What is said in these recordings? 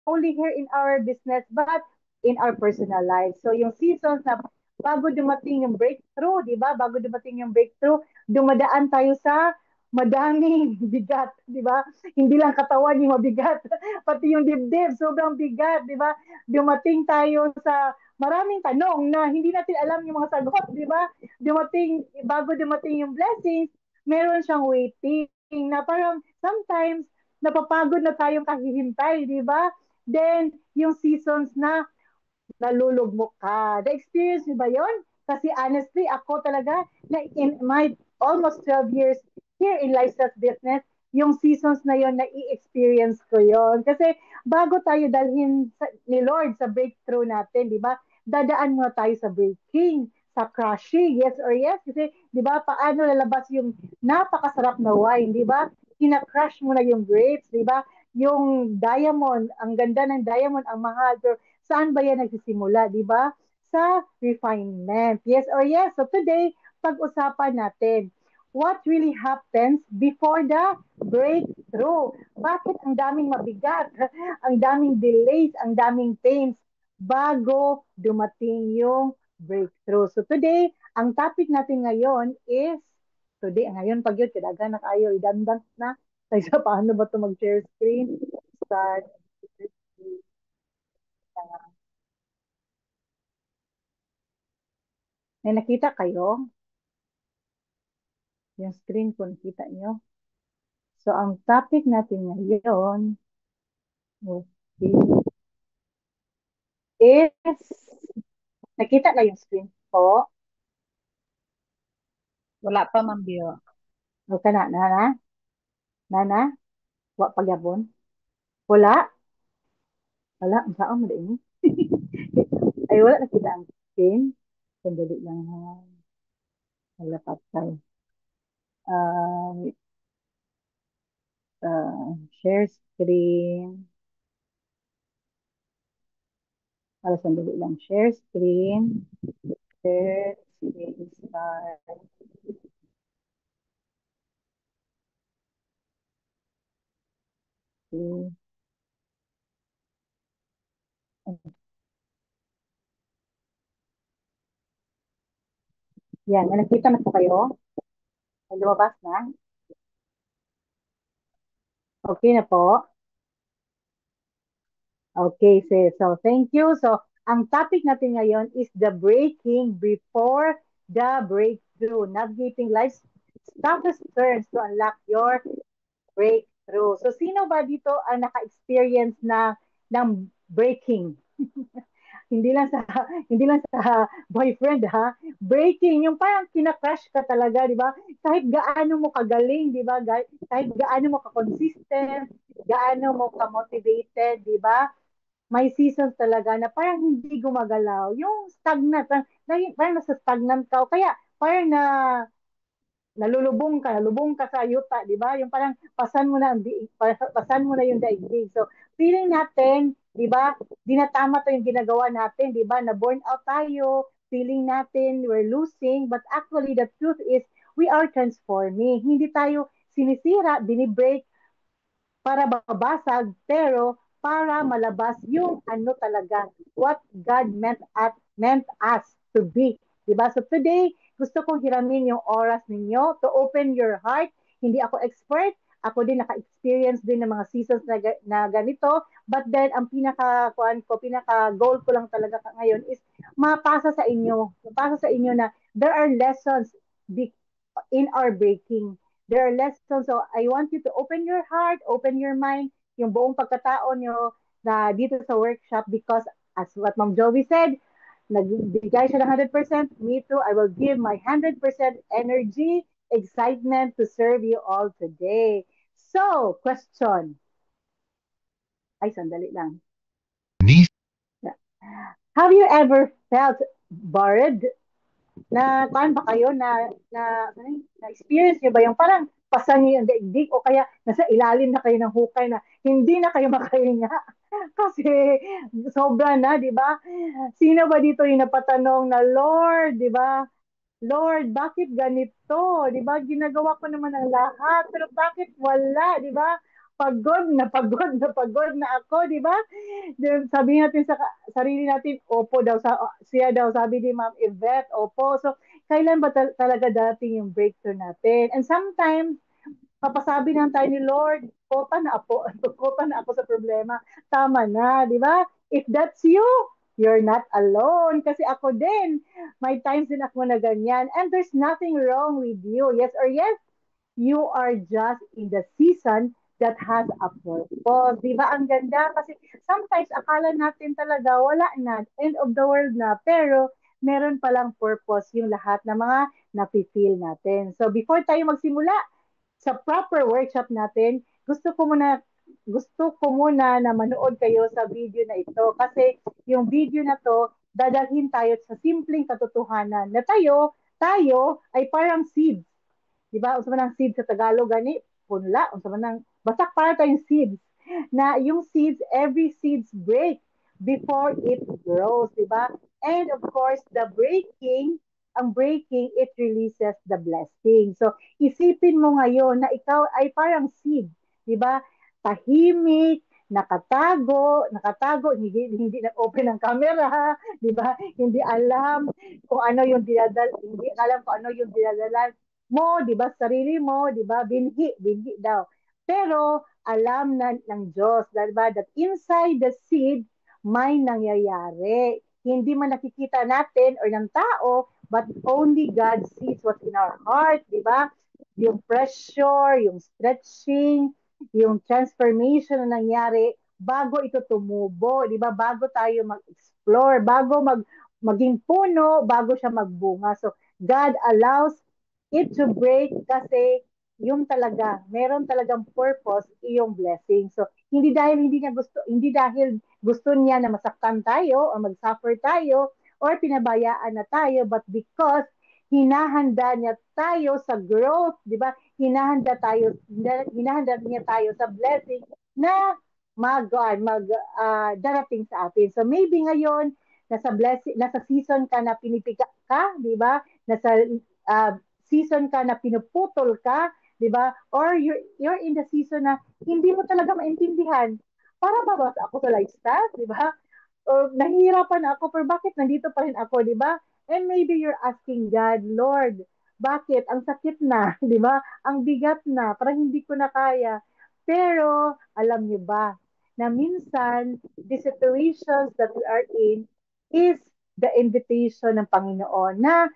only here in our business, but in our personal life. So yung seasons na bago dumating yung breakthrough, di ba? Bago dumating yung breakthrough, dumadaan tayo sa madaming bigat, di ba? Hindi lang katawan yung mabigat, pati yung dibdib, sobrang bigat, di ba? Dumating tayo sa maraming tanong na hindi natin alam yung mga sagot, di ba? Bago dumating yung blessings, meron siyang waiting na parang sometimes napapagod na tayong kahihintay, di ba? Then, yung seasons na nalulugmok ka. Na-experience niyo ba yun? Kasi honestly, ako talaga, na in my almost 12 years here in Lifestyles Business, yung seasons na yon na-i-experience ko yon. Kasi bago tayo ni Lord sa breakthrough natin, di ba? Dadaan mo tayo sa breaking, sa crushing, yes or yes? Kasi, di ba, paano lalabas yung napakasarap na wine, di ba? Kina-crush mo na yung grapes, di ba? Yung diamond, ang ganda ng diamond, ang mahal, pero saan ba yan nagsisimula, di ba? Sa refinement. Yes or yes? So today, pag-usapan natin, what really happens before the breakthrough? Bakit ang daming mabigat, ang daming delays, ang daming pains bago dumating yung breakthrough? So today, ang topic natin ngayon is, today, ngayon pag yun, kailangan na kayo, idandang na. Kaysa paano ba ito mag-share screen? Start. May nakita kayo? Yung screen ko, nakita nyo? So, ang topic natin ngayon okay, is, nakita na yung screen ko. Wala pa man biyo. O ka na, wa pagyapon. Wala, wala, ang saan mo din. Ay, wala nakita ang screen. Sandali lang ha. Wala pa tayo. Um, share screen. Para sandali lang. Share screen. Share screen. Start. Okay. Yan, may nakita na po kayo. May lumabas na. Okay na po. Okay, sis. So, thank you. So, ang topic natin ngayon is the breaking before the breakthrough. Navigating life's toughest turns to unlock your breakthrough. So, sino ba dito ang naka-experience ng breaking? Hindi lang sa hindi lang sa boyfriend ha. Breaking, yung parang kina-crush ka talaga, di ba? Kahit gaano mo kagaling, di ba? Kahit gaano mo ka-consistent, gaano mo ka-motivated, di ba? May seasons talaga na parang hindi gumagalaw. Yung stagnant, parang nasa stagnant ka. O kaya parang nalulubong ka sa yuta, di ba? Yung parang pasan mo na yung daigdig. So, feeling natin, di ba, di na tama to yung ginagawa natin, di ba? Na burn out tayo, feeling natin we're losing, but actually the truth is we are transforming. Hindi tayo sinisira, binibreak para mabasag, pero para malabas yung ano talaga, what God meant us to be. Diba? So today, gusto kong hiramin yung oras ninyo to open your heart. Hindi ako expert. Ako din naka-experience din ng mga seasons na ganito. But then, ang pinaka-goal ko lang talaga ngayon is mapasa sa inyo na there are lessons in our breaking. There are lessons. So I want you to open your heart, open your mind, yung buong pagkatao nyo na dito sa workshop because as what Ma'am Joey said, nagbigay siya ng 100%. Me too, I will give my 100% energy, excitement to serve you all today. So, question. Ay, sandali lang. Have you ever felt bored na kuan ba kayo na experience niyo ba yung parang pasan niyo yung daigdig o kaya nasa ilalim na kayo ng hukay na hindi na kayo makahinga kasi sobra na, di ba? Sino ba dito yung napatanong na Lord, di ba? Lord, bakit ganito? Di ba? Ginagawa ko naman ang lahat, pero bakit wala, di ba? pagod na ako, di ba? Then, sabihin natin sa sarili natin, opo daw, siya daw, sabi ni Ma'am Yvette, opo. So, kailan ba talaga dating yung breakthrough natin? And sometimes, papasabi lang tayo ni Lord, kota na ako, kota na ako sa problema. Tama na, di ba? If that's you, you're not alone. Kasi ako din, may times din ako na ganyan. And there's nothing wrong with you. Yes or yes? You are just in the season that has a purpose. Di ba? Ang ganda kasi sometimes akala natin talaga wala na, end of the world na, pero meron palang purpose yung lahat ng mga nafe-feel natin. So before tayo magsimula sa proper workshop natin, gusto ko muna na manood kayo sa video na ito kasi yung video na to dadalhin tayo sa simpleng katotohanan na tayo ay parang seeds. Di ba? Unsa man ang seeds sa Tagalog gani? Punla. Unsa man ang basta para tayong seeds. Na yung seeds, every seeds break before it grows, di ba? And of course, ang breaking, it releases the blessing. So, isipin mo ngayon na ikaw ay parang seed, di ba? Tahimik, nakatago, hindi na-open ang camera, di ba? Hindi alam kung ano yung hindi alam kung ano yung dinadala mo, di ba? Sarili mo, di ba? Binhi daw. Pero alam na ng Diyos, di ba? That inside the seed, may nangyayari. Hindi man nakikita natin or ng tao, but only God sees what's in our heart, di ba? Yung pressure, yung stretching, yung transformation na nangyari bago ito tumubo, di ba? Bago tayo mag-explore, maging puno, bago siya magbunga. So, God allows it to break kasi yung talaga, meron talagang purpose iyong blessing. So, hindi dahil gusto niya na masaktan tayo o mag-suffer tayo or pinabayaan na tayo, but because hinahanda niya tayo sa growth, di ba? Hinahanda niya tayo sa blessing na darating sa atin. So maybe ngayon nasa season ka na pinipiga ka, di ba? Nasa season ka na pinuputol ka, di ba? Or you're in the season na hindi mo talaga maintindihan. Para ba ako sa lifestyle, di ba? Or nahihirapan ako, pero bakit nandito pa rin ako, di ba? And maybe you're asking God, Lord, bakit? Ang sakit na, di ba? Ang bigat na, parang hindi ko na kaya. Pero, alam niyo ba, na minsan, the situations that we are in is the invitation ng Panginoon na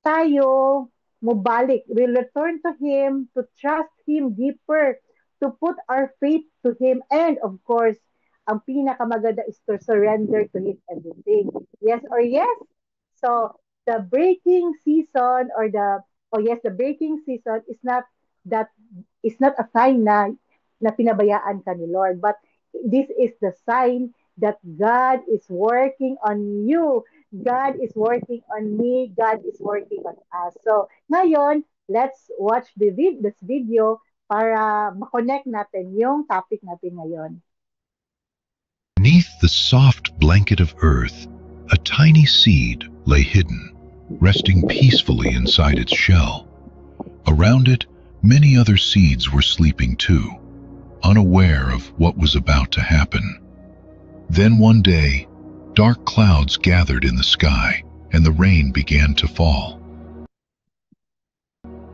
tayo mubalik. We'll return to Him, to trust Him deeper, to put our faith to Him, and of course, ang pinakamaganda is to surrender to Him everything. Yes or yes? So, the breaking season the breaking season is not a sign na pinabayaan ka ni Lord, but this is the sign that God is working on you. God is working on me. God is working on us. So, ngayon, let's watch this video para ma-connect natin yung topic natin ngayon. Beneath the soft blanket of earth, a tiny seed lay hidden, resting peacefully inside its shell. Around it, many other seeds were sleeping too, unaware of what was about to happen. Then one day, dark clouds gathered in the sky, and the rain began to fall.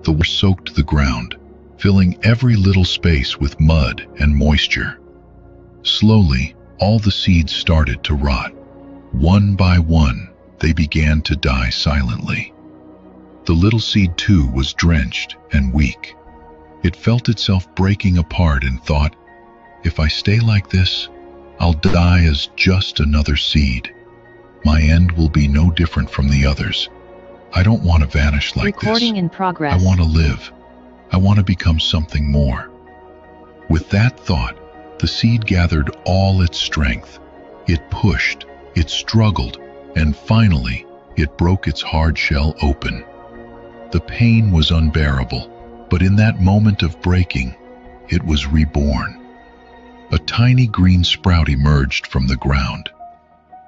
The water soaked the ground, filling every little space with mud and moisture. Slowly, all the seeds started to rot. One by one, they began to die silently. The little seed too was drenched and weak. It felt itself breaking apart and thought, if I stay like this, I'll die as just another seed. My end will be no different from the others. I don't want to vanish like Recording this. in progress. I want to live. I want to become something more. With that thought, the seed gathered all its strength. It pushed, it struggled, and finally, it broke its hard shell open. The pain was unbearable, but in that moment of breaking, it was reborn. A tiny green sprout emerged from the ground.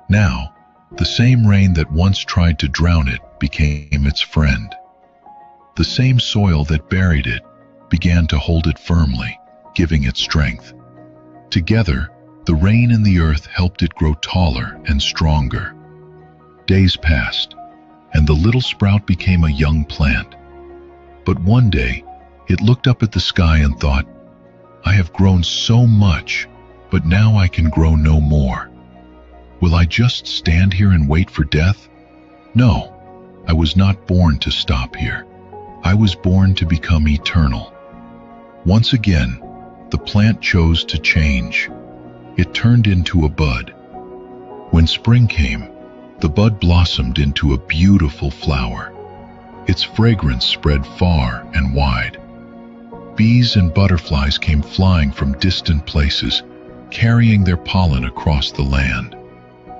Now, the same rain that once tried to drown it became its friend. The same soil that buried it began to hold it firmly, giving it strength. Together, the rain and the earth helped it grow taller and stronger. Days passed, and the little sprout became a young plant. But one day, it looked up at the sky and thought, I have grown so much, but now I can grow no more. Will I just stand here and wait for death? No, I was not born to stop here. I was born to become eternal. Once again, the plant chose to change. It turned into a bud. When spring came, the bud blossomed into a beautiful flower. Its fragrance spread far and wide. Bees and butterflies came flying from distant places, carrying their pollen across the land.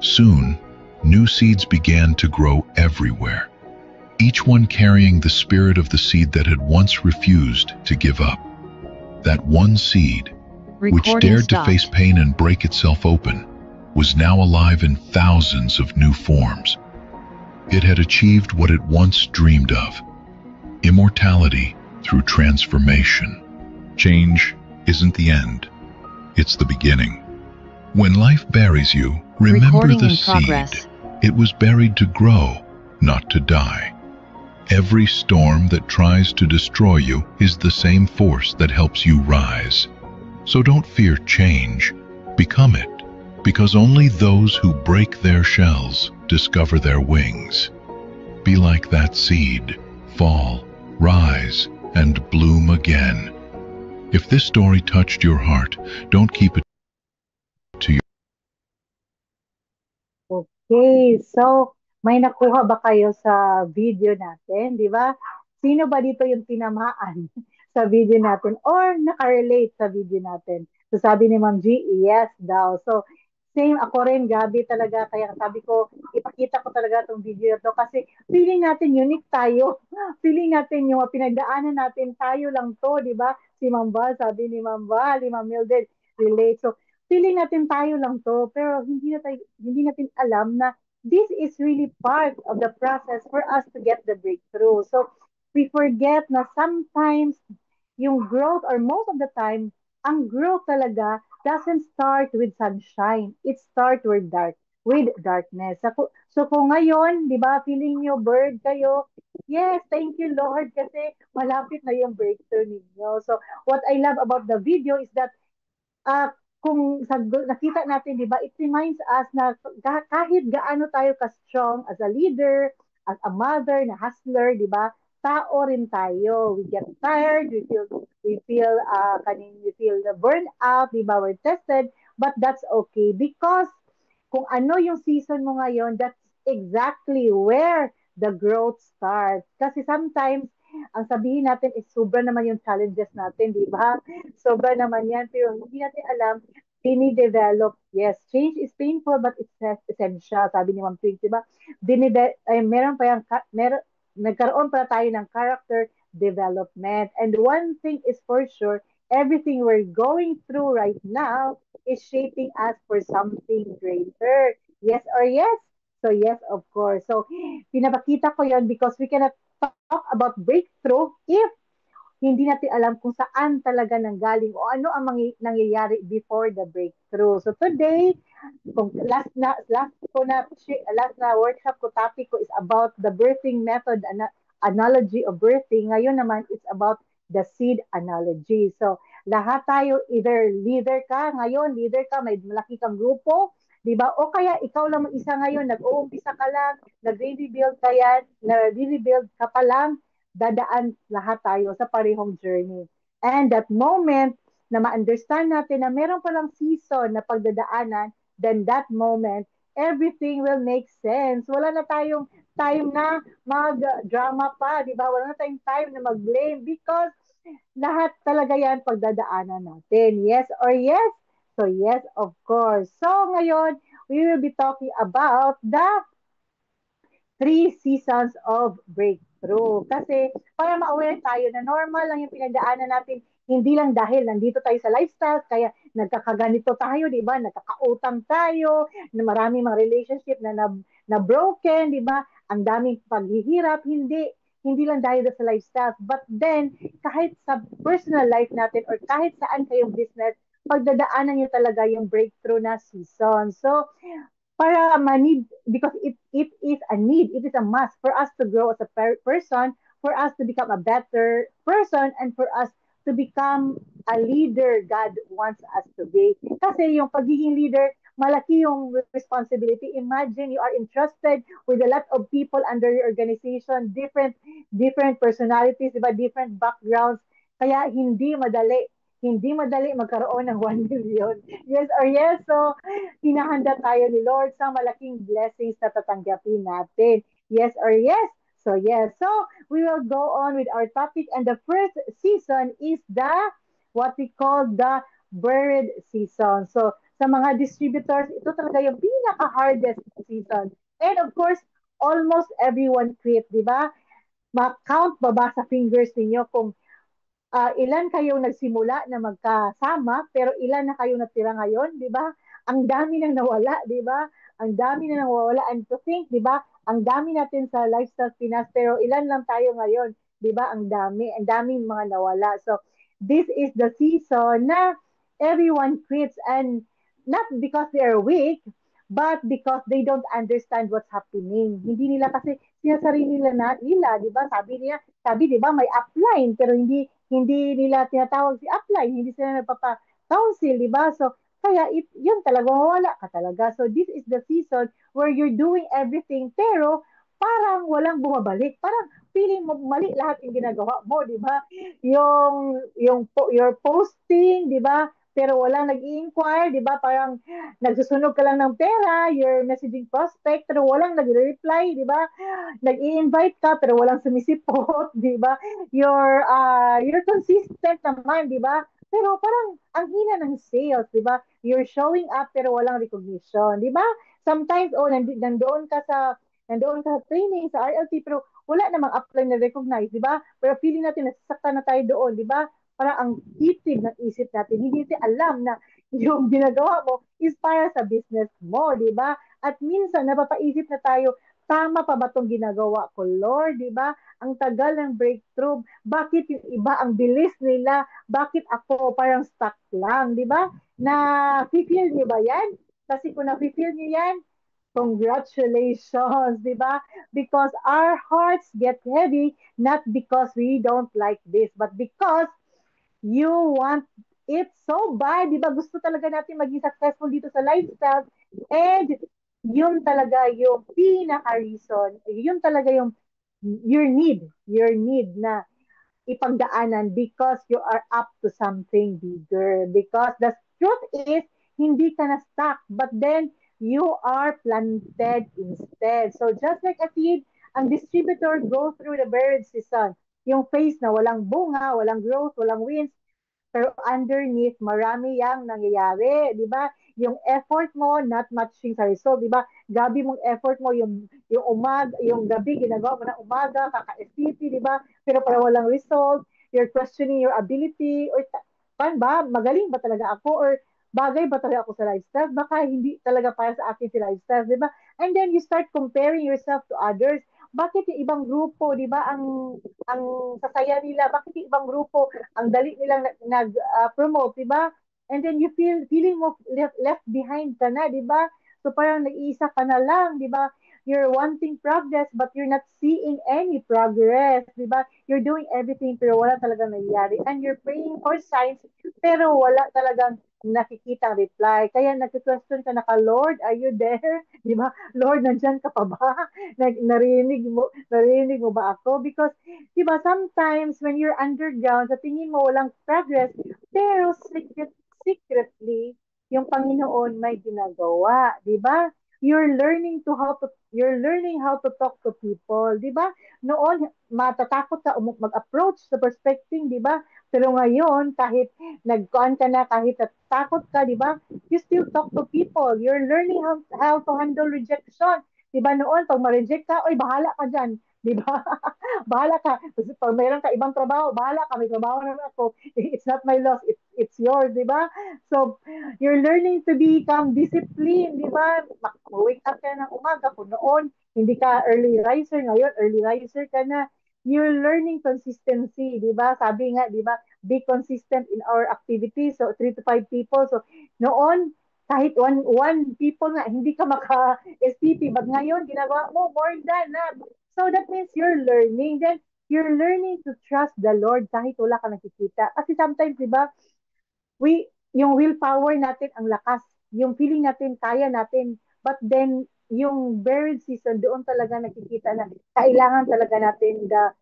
Soon, new seeds began to grow everywhere, each one carrying the spirit of the seed that had once refused to give up. That one seed, which Recording dared to stopped. face pain and break itself open, was now alive in thousands of new forms. It had achieved what it once dreamed of: immortality through transformation. Change isn't the end, it's the beginning. When life buries you, remember Recording the in seed. progress. It was buried to grow, not to die. Every storm that tries to destroy you is the same force that helps you rise. So don't fear change, become it, because only those who break their shells discover their wings. Be like that seed, fall, rise, and bloom again. If this story touched your heart, don't keep it to your Okay, so may nakuha ba kayo sa video natin, di ba? Sino ba dito yung tinamaan sa video natin or nakarelate sa video natin? So sabi ni Ma'am G, yes daw. So same ako rin, Gabi talaga. Kaya sabi ko, ipakita ko talaga itong video na to kasi feeling natin unique tayo. Feeling natin yung pinagdaanan natin tayo lang to, di ba? Si Ma'am Val, sabi ni Ma'am Val, ni Ma'am Mildred, relate. So feeling natin tayo lang to, pero hindi natin alam na this is really part of the process for us to get the breakthrough. So we forget na sometimes yung growth or most of the time, ang growth talaga doesn't start with sunshine. It starts with darkness. So kung ngayon, di ba, feeling nyo bird kayo, yes, thank you Lord kasi malapit na yung breakthrough ninyo. So what I love about the video is that ah, kung nakita natin, di ba, it reminds us na kahit gaano tayo ka-strong as a leader, as a mother, na hustler, di ba, tao rin tayo. We get tired, we feel the burnout, di ba, we're tested, but that's okay because kung ano yung season mo ngayon, that's exactly where the growth starts. Kasi sometimes, ang sabihin natin is sobra naman yung challenges natin, di ba? Sobra naman yan, pero hindi natin alam, dinidevelop. Yes, change is painful, but it's essential. Sabi ni Ma'am Twig, di ba? Meron pa yung, nagkaroon pa tayo ng character development. And one thing is for sure, everything we're going through right now is shaping us for something greater. Yes or yes? So yes, of course. So pinapakita ko yon because we cannot talk about breakthrough if hindi natin alam kung saan talaga nanggaling o ano ang nangyayari before the breakthrough. So today, kung last na workshop ko topic ko is about the birthing method analogy of birthing. Ngayon naman it's about the seed analogy. So lahat tayo either leader ka ngayon, may malaki kang grupo, 'di ba? O kaya ikaw lang mag-isa ngayon, nag-uumpisa ka lang, nagre-rebuild ka yan, nagre-rebuild ka pa lang, dadaan lahat tayo sa parehong journey. And that moment na ma-understand natin na meron palang season na pagdadaanan, then that moment, everything will make sense. Wala na tayong time na mag-drama pa, di ba? Wala na tayong time na mag-blame because lahat talaga yan pagdadaanan natin. Yes or yes? So yes, of course. So ngayon, we will be talking about the 3 seasons of breakthrough. Kasi para ma-aware tayo na normal lang yung pinagdaanan natin, hindi lang dahil nandito tayo sa lifestyle, kaya nagkakaganito tayo, di ba? Nagkakautang tayo, na maraming mga relationship na broken, di ba? Ang daming paghihirap, hindi lang dahil sa lifestyle. But then, kahit sa personal life natin or kahit saan kayong business, pagdadaanan nyo talaga yung breakthrough na season. So, para manid because it is a need, it is a must for us to grow as a person, for us to become a better person, and for us to become a leader God wants us to be. Kasi yung pagiging leader, malaki yung responsibility. Imagine you are entrusted with a lot of people under your organization, different personalities, diba? Different backgrounds. Kaya hindi madali magkaroon ng 1 million. Yes or yes? So, hinahanda tayo ni Lord sa malaking blessings na tatanggapin natin. Yes or yes? So yes. So we will go on with our topic, and the first season is the what we call the buried season. So sa mga distributors, ito talaga yung pinaka-hardest season. And of course, almost everyone quit, di ba? Ma-count ba ba sa fingers ninyo kung ilan kayong nagsimula na magkasama, pero ilan na kayong natira ngayon, di ba? Ang dami nang nawala, di ba? Ang dami na nawala. And to think, di ba? Ang dami natin sa Lifestyle Pinas, pero ilan lang tayo ngayon, di ba? Ang daming mga nawala. So, this is the season na everyone quits, and not because they are weak, but because they don't understand what's happening. Hindi nila kasi sinasarili nila, di ba? Sabi, di ba, may upline, pero hindi nila tinatawag si upline, hindi sila nagpapa-council, di ba? So, kaya yun talaga, mawala ka talaga. So, this is the season where you're doing everything, pero parang walang bumabalik. Parang feeling mo mali lahat yung ginagawa mo, di ba? Your posting, di ba? Pero walang nag-i-inquire, di ba? Parang nagsusunog ka lang ng pera, your messaging prospect, pero walang nag-reply, di ba? Nag-i-invite ka, pero walang sumisipot, di ba? You're consistent naman, di ba? Pero parang ang hina ng sales, di ba? You're showing up pero walang recognition, di ba? Sometimes, nandoon ka sa training, sa RLT, pero wala namang upline na recognize, di ba? Pero feeling natin, nasasaktan na tayo doon, di ba? Parang ang titib ng isip natin, hindi natin alam na yung ginagawa mo is para sa business mo, di ba? At minsan, napapaisip na tayo, tama pa ba itong ginagawa ko, Lord? Di ba? Ang tagal ng breakthrough. Bakit yung iba ang bilis nila? Bakit ako parang stuck lang? Di ba? Na-feel niyo ba yan? Kasi kung na-feel niyo yan, congratulations, di ba? Because our hearts get heavy, not because we don't like this, but because you want it so bad, di ba? Gusto talaga natin maging successful dito sa lifestyle. And yun talaga yung pinaka-reason, yun talaga yung your need na ipagdaanan because you are up to something bigger. Because the truth is, hindi ka na stuck, but then you are planted instead. So just like a seed, ang distributor go through the buried season. Yung phase na walang bunga, walang growth, walang wins, pero underneath, marami yang nangyayari, di ba? Yung effort mo, not matching sa result, di ba? Gabi mong effort mo, yung gabi, ginagawa mo na umaga, kaka-STP, di ba? Pero para walang result, you're questioning your ability, or pan ba, magaling ba talaga ako, or bagay ba talaga ako sa lifestyle? Baka hindi talaga para sa akin si lifestyle, di ba? And then you start comparing yourself to others. Bakit yung ibang grupo, di ba, ang sasaya nila, bakit yung ibang grupo ang dali nilang nag-promote, di ba? And then feeling mo left behind ka na, di ba? So parang nag-iisa ka na lang, di ba? You're wanting progress but you're not seeing any progress, di ba? You're doing everything pero wala talagang nangyayari. And you're praying for signs pero wala talagang nakikita ang reply. Kaya nag-question ka na ka, Lord, are you there? Di ba? Lord, nandyan ka pa ba? Narinig mo ba ako? Because diba, sometimes when you're underground, sa tingin mo walang progress, pero secretly, yung Panginoon may ginagawa, di ba? You're learning how to talk to people, di ba? Noon matatakot ka mag-approach sa prospecting, di ba? Pero ngayon kahit nagkuan ka na, kahit takot ka, di ba? You still talk to people. You're learning how to handle rejection. Di ba noon pag ma-reject ka, oy bahala ka diyan, di ba? Bahala ka. Kasi pag mayroon ka ibang trabaho, bahala ka. May trabaho naman ako. It's not my loss. It's yours, di ba? So, you're learning to become disciplined, di ba? Wake up ka ng umaga. Kung noon, hindi ka early riser. Ngayon, early riser ka na. you're learning consistency, di ba? Sabi nga, di ba, be consistent in our activities. So, 3 to 5 people. So, noon, kahit one people nga, hindi ka maka-STP. But ngayon, ginagawa mo more than na. So, that means you're learning. Then, you're learning to trust the Lord kahit wala ka nakikita. Kasi sometimes, di ba, yung willpower natin ang lakas, yung feeling natin kaya natin, but then yung buried season doon talaga nakikita na kailangan talaga natin the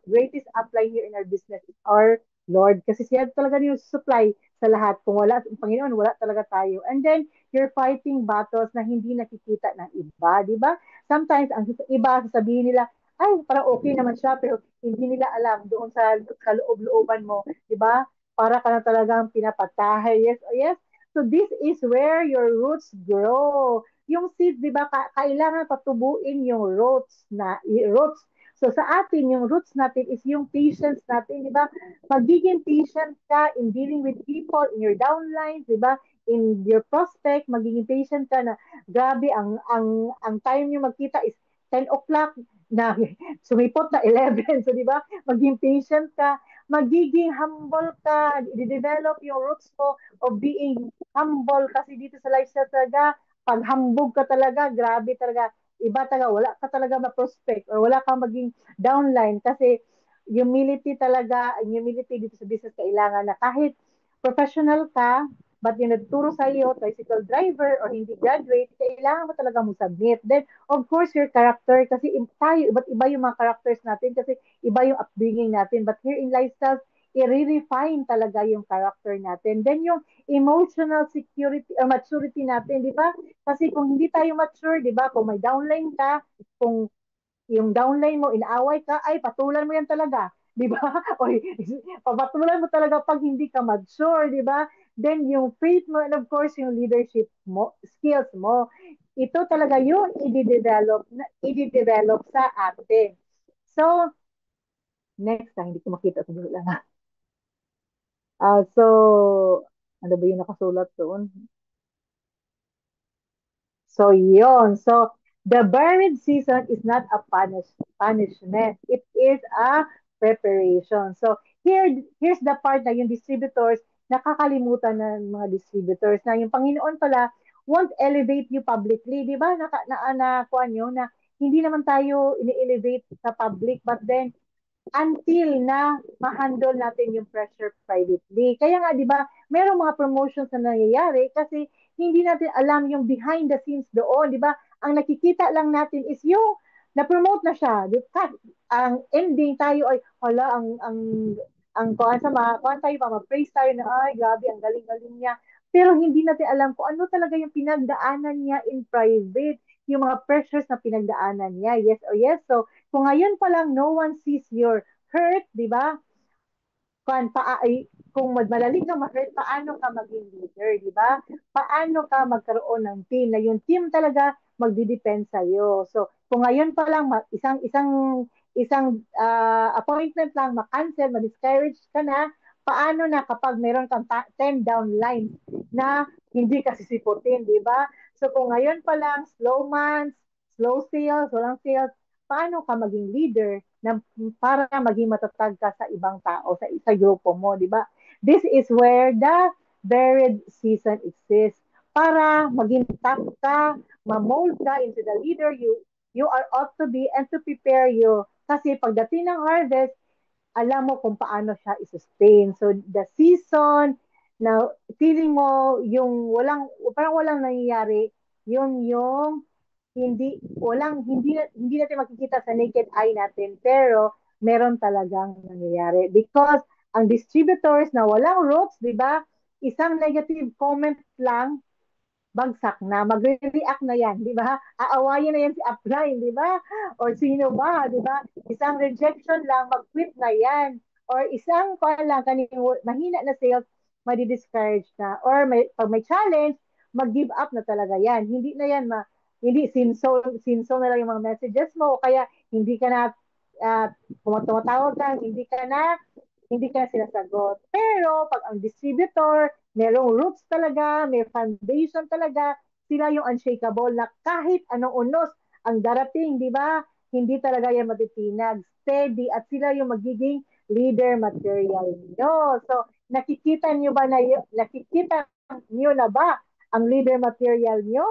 greatest upline here in our business is our Lord, kasi siya talaga yung supply sa lahat. Kung wala ang Panginoon, wala talaga tayo. And then you're fighting battles na hindi nakikita ng iba, di ba? Sometimes ang iba sasabihin nila, ay parang okay naman siya, pero hindi nila alam doon sa loob-looban mo, di ba? Para ka na talagang pinapatahay. Yes, oh yes. So this is where your roots grow. Yung seeds, di ba, kailangan patubuin yung roots. So sa atin, yung roots natin is yung patience natin, di ba? Magiging patient ka in dealing with people, in your downlines, di ba? In your prospect, magiging patient ka na, grabe, ang time nyo magkita is 10 o'clock na sumipot na 11. So, di ba? Maging patient ka, magiging humble ka, i-develop yung roots mo of being humble kasi dito sa lifestyle talaga, pag hambog ka talaga, grabe talaga, iba talaga, wala ka talaga ma-prospect or wala kang maging downline kasi humility dito sa business kailangan na kahit professional ka, but yung nagturo sa iyo, tricycle driver or hindi graduate, kailangan mo talaga mo submit. Then, of course, your character, kasi tayo, iba't iba yung mga characters natin kasi iba yung upbringing natin. But here in lifestyle, i-refine talaga yung character natin. Then yung emotional security or maturity natin, di ba? Kasi kung hindi tayo mature, di ba? Kung may downline ka, kung yung downline mo, inaaway ka, ay patulan mo yan talaga. Di ba? O papatulan mo talaga pag hindi ka mature, di ba? Then yung faith mo and of course yung leadership mo, skills mo. Ito talaga yung i-develop sa atin. So, next, hindi ko makita sa dulo lang. So, ano ba yung nakasulat doon? So, yon. So, the buried season is not a punishment. It is a preparation. So, here's the part na yung distributors, nakakalimutan ng mga distributors na yung Panginoon pala won't elevate you publicly. Di ba? Kuha nyo na hindi naman tayo ini-elevate sa public, but then until na ma-handle natin yung pressure privately. Kaya nga, di ba, merong mga promotions na nangyayari kasi hindi natin alam yung behind the scenes doon, di ba? Ang nakikita lang natin is yung na-promote na siya. Di ba? Ang ending tayo ay, hala, ang kuhan sa mga, kuhan tayo pa, mag-praise tayo na, ay, grabe, ang galing-galing niya. Pero hindi natin alam kung ano talaga yung pinagdaanan niya in private, yung mga pressures na pinagdaanan niya. Yes or yes? So, kung ngayon pa lang no one sees your hurt, di ba? Kung madmalali ka ma-hurt, paano ka maging leader, di ba? Paano ka magkaroon ng team na yung team talaga magdi-depend sa iyo. So, kung ngayon pa lang isang appointment lang ma-cancel, ma-discourage ka na, paano na kapag meron kang 10 downlines na hindi ka sisiputin, di ba? So, kung ngayon pa lang slow months, slow sales, walang sales, paano ka maging leader na para maging matatag ka sa ibang tao, sa grupo mo, di ba? This is where the buried season exists. Para maging top ka, ma-mold ka into the leader you are ought to be and to prepare you. Kasi pagdating ng harvest, alam mo kung paano siya i-sustain. So the season na feeling mo yung parang walang nangyayari, yun yung hindi natin makikita sa naked eye natin, pero meron talagang nangyayari. Because ang distributors na walang roots, di ba? Isang negative comment lang, bagsak na, magre-react na yan, di ba? Aawayin na yan si upline, di ba? Or sino ba, di ba? Isang rejection lang, mag-quit na yan. Or isang lang, mahina na sales, madi-discourage na. Or pag may challenge, mag-give up na talaga yan. Hindi na yan, hindi sinso na lang yung mga messages mo, o kaya hindi ka na, uh, tumatawag ka, hindi ka sinasagot. Pero pag ang distributor, merong roots talaga, may foundation talaga, sila yung unshakable na kahit anong unos ang darating, di ba? Hindi talaga yan matitinag. steady at sila yung magiging leader material niyo. So, nakikita niyo na ba ang leader material niyo?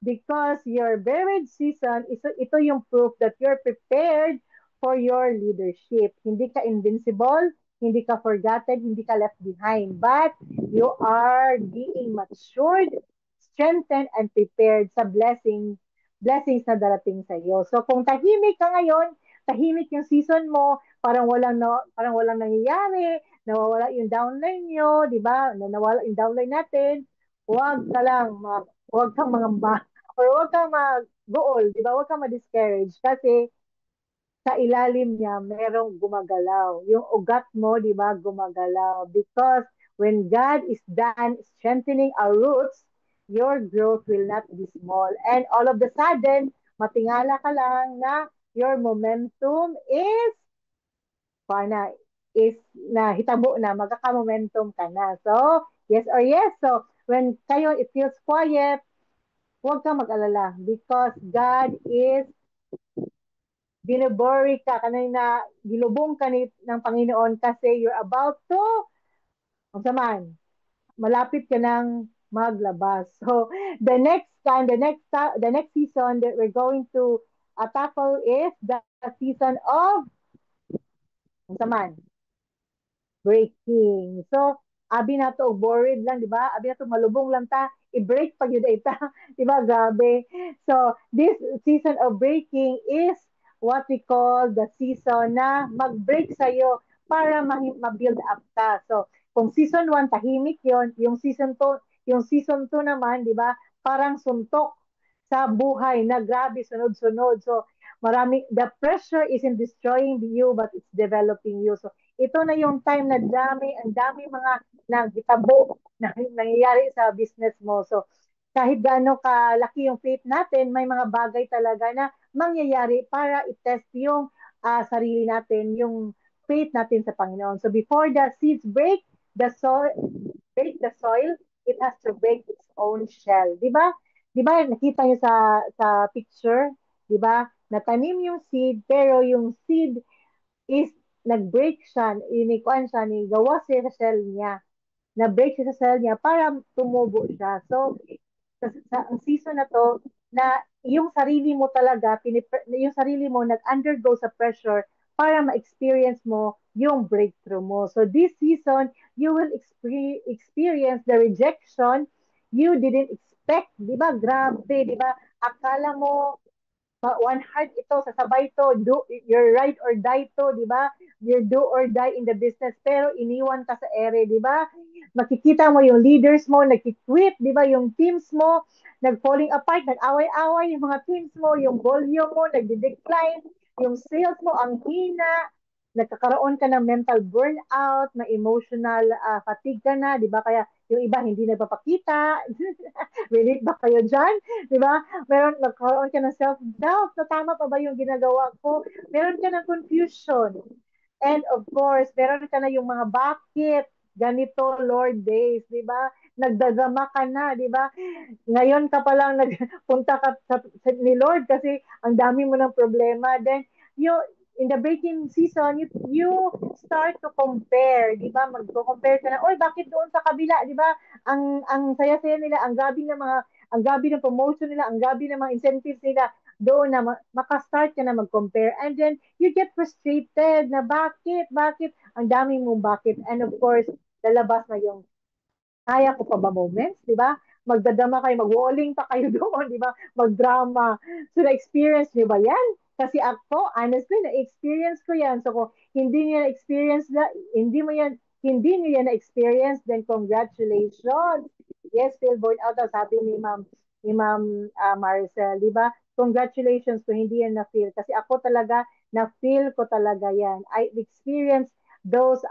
Because your marriage season, ito yung proof that you're prepared for your leadership. Hindi ka invincible, hindi ka forgotten, hindi ka left behind, but you are being matured, strengthened, and prepared sa blessings na darating sa iyo. So kung tahimik ka ngayon, tahimik yung season mo, parang walang nangyayari, nawawala yung downline nyo, di ba? Nawala yung downline natin, huwag ka lang, huwag kang mangamba, or huwag kang mag-goal, di ba? Huwag kang ma-discourage kasi sa ilalim niya merong gumagalaw. Yung ugat mo, di ba, gumagalaw. Because when God is done strengthening our roots, your growth will not be small. And all of the sudden, matingala ka lang na your momentum is na na hitabo na magkaka-momentum ka na. So, yes or yes. So, when kayo it feels quiet, huwag kang mag-alala because God is binuburi ka kanina, gilubong ka ng Panginoon kasi you're about to, magsaman, malapit ka ng maglabas. So, the next season that we're going to tackle is the season of, magsaman, breaking. So, abi na to, bored lang, di ba? Abi na to, malubong lang ta, i-break pag yun ita. Di ba? Grabe. So, this season of breaking is what we call the season na mag-break sa'yo para ma-build up ka. So, kung season 1 tahimik yon, yung season 2 naman, di ba? Parang suntok sa buhay na grabe, sunod-sunod. So, the pressure isn't destroying you, but it's developing you. So, ito na yung time na ang dami mga nagitabo na nangyayari sa business mo. So, kahit gaano kalaki yung faith natin, may mga bagay talaga na mangyayari para i-test yung sarili natin, yung faith natin sa Panginoon. So, before the seeds break the soil, it has to break its own shell. Di ba? Di ba, nakita niyo sa picture, di ba? Natanim yung seed, pero yung seed is nag-break siya, inikuan siya, ni gawa siya sa shell niya. Na-break siya sa cell niya para tumubo siya. So, ang season na to, na yung sarili mo talaga, yung sarili mo nag-undergo sa pressure para ma-experience mo yung breakthrough mo. So this season, you will experience the rejection you didn't expect. Di ba? Grabe, di ba? Akala mo one heart ito, sasabay to, you're right or die to, di ba? You're do or die in the business, pero iniwan ka sa ere, di ba? Makikita mo yung leaders mo, nag-quit, di ba? Yung teams mo, nag-falling apart, nag-away-away yung mga teams mo, yung volume mo, nag-decline, yung sales mo, ang hina, nagkakaroon ka ng mental burnout, na emotional fatigue ka na, di ba? Kaya yung iba hindi nagpapakita. Relate ba kayo dyan? Di ba? Nagkaroon ka ng self-doubt na tama pa ba yung ginagawa ko? Meron ka ng confusion. And of course, meron ka na yung mga bakit ganito Lord days, di ba? Nagdadama ka na, di ba? Ngayon ka pa lang nagpunta ka ni Lord kasi ang dami mo ng problema. Then, in the breaking season, you start to compare, di ba? Magko-compare ka na, oy, bakit doon sa kabila, di ba? Ang saya-saya nila, ang gabi ng promotion nila, ang gabi ng mga incentives nila, doon na makastart ka na mag-compare. And then, you get frustrated na bakit, ang dami mong bakit. And of course, lalabas na yung kaya ko pa ba moments, di ba? Magdadama kayo, mag-walling pa kayo doon, di ba? Magdrama. So, na-experience niyo ba yan? Kasi ako, honestly, na-experience ko yan. So, kung hindi niyo na-experience hindi niyo yan na-experience, then congratulations. Yes, feel burnt out, sabi ni Ma'am Maricel, di ba? Congratulations kung hindi yan na-feel. Kasi ako talaga, na-feel ko talaga yan. I experienced those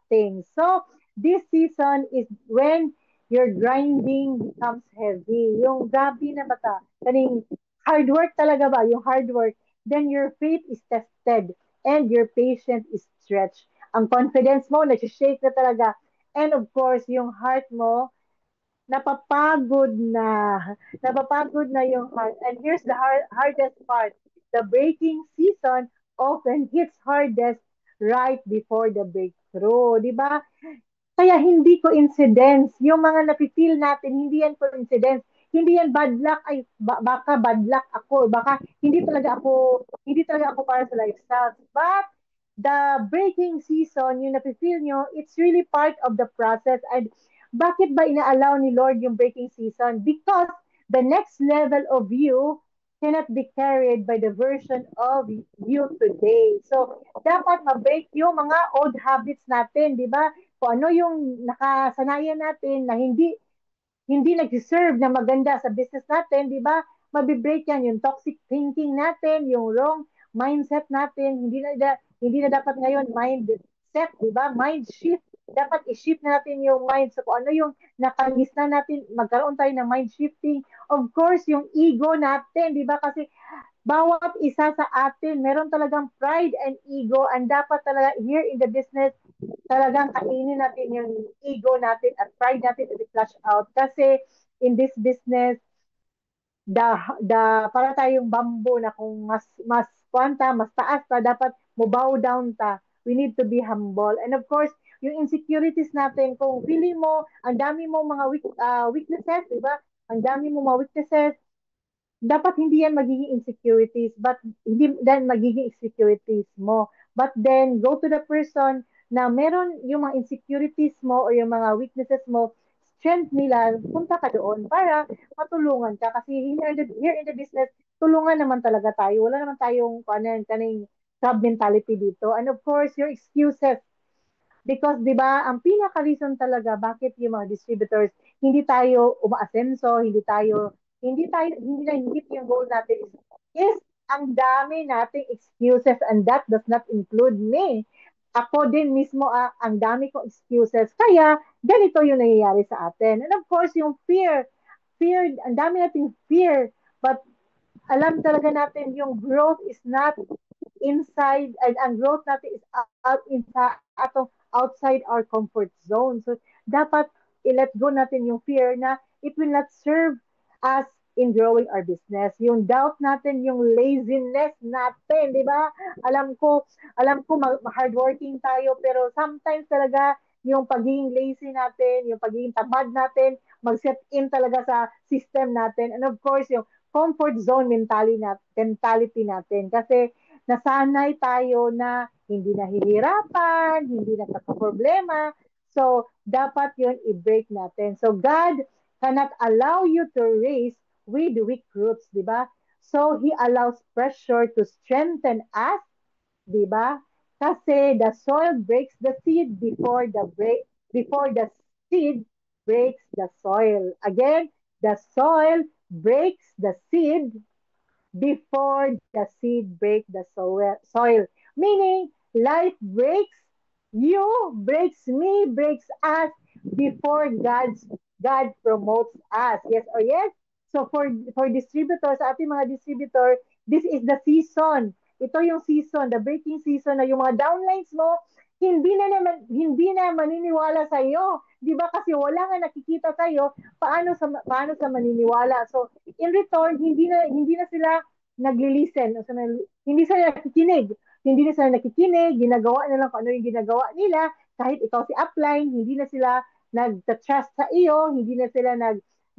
things. So, this season is when your grinding becomes heavy. Yung gabi na bata, kaning hard work talaga ba? Yung hard work. Then your faith is tested and your patience is stretched. Ang confidence mo, nag-shake na talaga. And of course, yung heart mo, napapagod na. Napapagod na yung heart. And here's the hardest part. The breaking season often hits hardest right before the breakthrough, di ba? Kaya hindi coincidence. Yung mga napipil natin, hindi yan coincidence. Hindi yan bad luck. Ay, baka bad luck ako. Baka hindi talaga ako para sa lifestyle. But the breaking season, yung napipil nyo, it's really part of the process. And bakit ba inaalaw ni Lord yung breaking season? Because the next level of you cannot be carried by the version of you today. So, dapat ma-break yung mga old habits natin, di ba? Kung ano yung nakasanayan natin na hindi nag-serve na maganda sa business natin, di ba? Mabibreak yan yung toxic thinking natin, yung wrong mindset natin, hindi na dapat ngayon mindset, di ba? Mind shift. Dapat i-shift natin yung mind. So kung ano yung nakamiss na natin, magkaroon tayo ng mind shifting. Of course, yung ego natin, di ba? Kasi bawat isa sa atin, meron talagang pride and ego and dapat talaga here in the business, talagang kainin natin yung ego natin at pride natin to flush out. Kasi in this business, para tayong bamboo na kung mas kwanta, mas taas pa, dapat mo bow down ta. We need to be humble. And of course, yung insecurities natin, kung feeling mo, ang dami mo mga weaknesses, di ba? Ang dami mo mga weaknesses, dapat hindi yan magiging insecurities, but hindi then magiging insecurities mo. But then, go to the person na meron yung mga insecurities mo o yung mga weaknesses mo, strength nila, punta ka doon para matulungan ka. Kasi here in the business, tulungan naman talaga tayo. Wala naman tayong kaning crab mentality dito. And of course, your excuses. Because 'di ba, ang pinaka-reason talaga bakit yung mga distributors hindi tayo umaasenso, hindi na hit yung goal natin is ang dami nating excuses and that does not include me. Ako din mismo, ang dami kong excuses. Kaya, ganito yung nangyayari sa atin. And of course, yung fear, ang dami nating fear. But alam talaga natin yung growth is not inside and ang growth natin is outside our comfort zone. So dapat i-let go natin yung fear na it will not serve us in growing our business. Yung doubt natin, yung laziness natin, di ba? Alam ko hardworking tayo pero sometimes talaga yung pagiging lazy natin, yung pagiging tamad natin, mag-set in talaga sa system natin. And of course, yung comfort zone mentality natin. Kasi nasanay tayo na hindi nahihirapan, hindi nagkakaproblema. So, dapat yun i-break natin. So, God cannot allow you to raise with weak roots, di ba? So, He allows pressure to strengthen us, di ba? Kasi the soil breaks the seed before the seed breaks the soil. Again, the soil breaks the seed before the seed break the soil. Meaning, life breaks you, breaks me, breaks us before God promotes us. Yes or yes? So for distributors, sa ating mga distributor, this is the season. Ito yung season, the breaking season na yung mga downlines mo, hindi na maniniwala sa iyo. 'Di ba? Kasi wala nga nakikita sa iyo, paano sa maniniwala. So in return, hindi na sila nagli-listen. So, hindi sila nakikinig. Hindi na sila nakikinig, ginagawa na lang kung ano yung ginagawa nila. Kahit ikaw si upline, hindi na sila nag-trust sa iyo, hindi na sila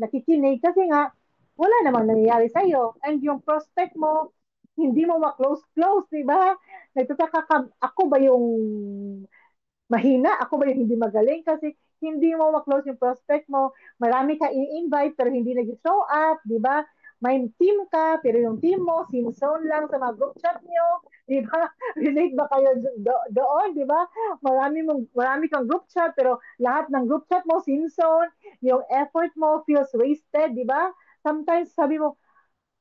nakikinig kasi nga, wala namang nangyayari sa iyo. And yung prospect mo, hindi mo ma-close, di ba? Nagtataka ka, ako ba yung mahina? Ako ba yung hindi magaling? Kasi hindi mo ma-close yung prospect mo. Marami ka i-invite pero hindi nag-show up, di ba? May team ka, pero yung team mo, sinzone lang sa mga group chat nyo, di ba? Relate ba kayo doon, di ba? Marami kang group chat, pero lahat ng group chat mo, sinzone, yung effort mo feels wasted, di ba? Sometimes sabi mo,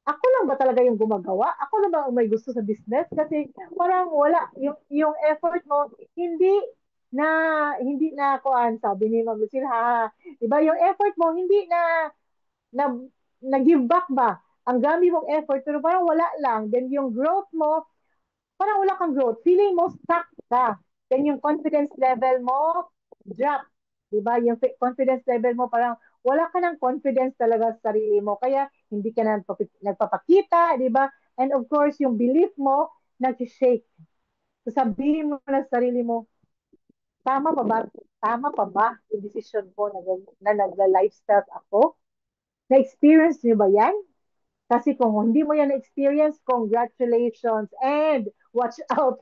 ako lang ba talaga yung gumagawa? Ako lang ba ang may gusto sa business? Kasi parang wala, yung effort mo, na, hindi na kuan, sabi ni Ma'am Lucille, ha, diba, yung effort mo, hindi na, na-give back ba? Ang dami mong effort, pero parang wala lang. Then yung growth mo, parang wala kang growth. Feeling mo stuck ka. Then yung confidence level mo, drop. Diba? Yung confidence level mo, parang wala ka ng confidence talaga sa sarili mo. Kaya hindi ka na nagpapakita, diba? And of course, yung belief mo, nag-shake. So sabihin mo na sa sarili mo, tama pa ba? Tama pa ba yung decision ko na nagla-lifestyle ako? Na-experience niyo ba yan? Kasi kung hindi mo yan na-experience, congratulations and watch out.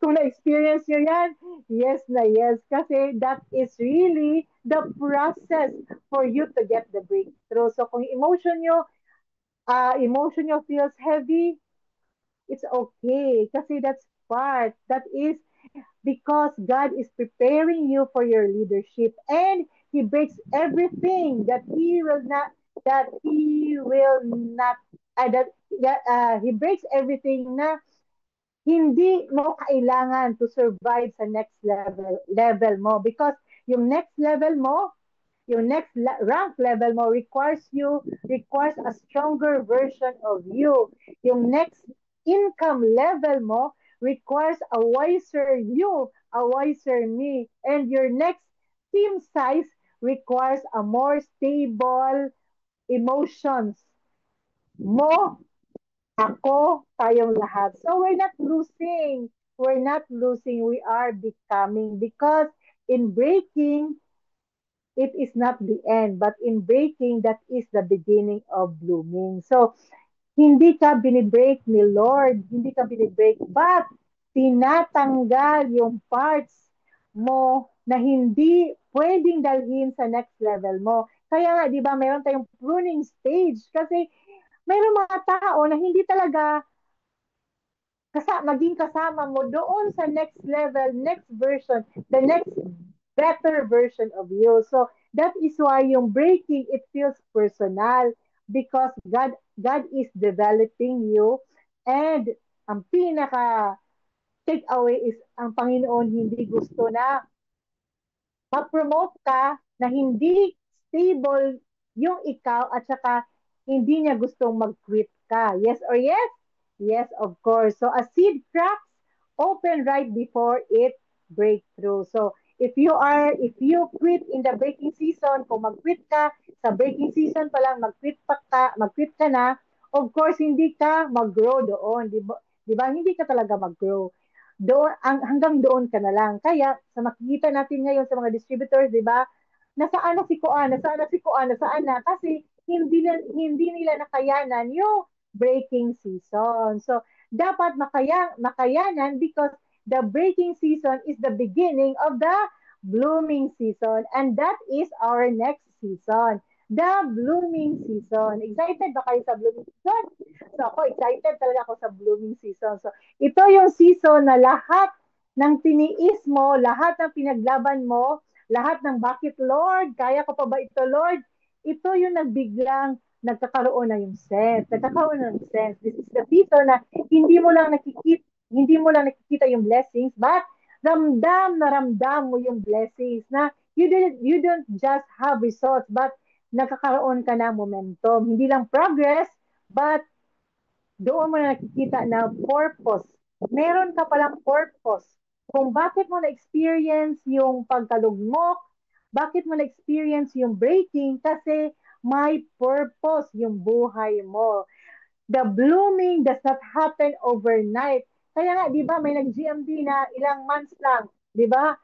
Kung na-experience nyo yan, yes na yes. Kasi that is really the process for you to get the breakthrough. So kung emotion nyo feels heavy, it's okay. Kasi that's part. That is because God is preparing you for your leadership and He breaks everything that He will not, He breaks everything na hindi mo kailangan to survive sa next level mo because yung next level mo yung rank level mo requires a stronger version of you. Yung next income level mo requires a wiser you, a wiser me. And your next team size requires a more stable emotions mo, ako, tayong lahat. So we're not losing. We're not losing. We are becoming because in breaking, it is not the end, but in breaking, that is the beginning of blooming. So, hindi ka binibreak ni Lord, hindi ka binibreak, but tinatanggal yung parts mo na hindi pwedeng dalhin sa next level mo. Kaya nga, di ba, mayroon tayong pruning stage kasi mayroon mga tao na hindi talaga maging kasama mo doon sa next level, next version, the next better version of you. So that is why yung breaking, it feels personal because God is developing you and ang pinaka takeaway is ang Panginoon hindi gusto na mag-promote ka na hindi stable yung ikaw at saka hindi niya gustong mag-quit ka. Yes or yes? Yes, of course. So a seed cracks open right before it breakthrough. So if you quit in the breaking season, kung mag-quit ka sa breaking season pa lang, mag-quit ka na, of course hindi ka mag-grow doon, di ba? Hindi ka talaga mag-grow hanggang doon ka na lang. Kaya, sa makikita natin ngayon sa mga distributors, di ba, nasaan na si Kuan, nasaan na si Kuan, nasaan na, kasi hindi nila nakayanan yung breaking season. So, dapat makayanan because the breaking season is the beginning of the blooming season and that is our next season. The blooming season. Excited ba kayo sa blooming season? So ako, excited talaga ako sa blooming season. So ito yung season na lahat ng tiniis mo, lahat ng pinaglaban mo, lahat ng bakit Lord, kaya ko pa ba ito Lord? Ito yung nagbiglang nagkakaroon na yung sense. Nagkakaroon na ng sense. This is the season na hindi mo lang nakikita yung blessings, but ramdam mo yung blessings na you don't just have results, but nakakaroon ka ng momentum. Hindi lang progress, but doon mo na nakikita na purpose. Meron ka palang purpose. Kung bakit mo na-experience yung pagkalugmok, bakit mo na-experience yung breaking, kasi may purpose yung buhay mo. The blooming does not happen overnight. Kaya nga, di ba, may nag-GMD na ilang months lang, di ba?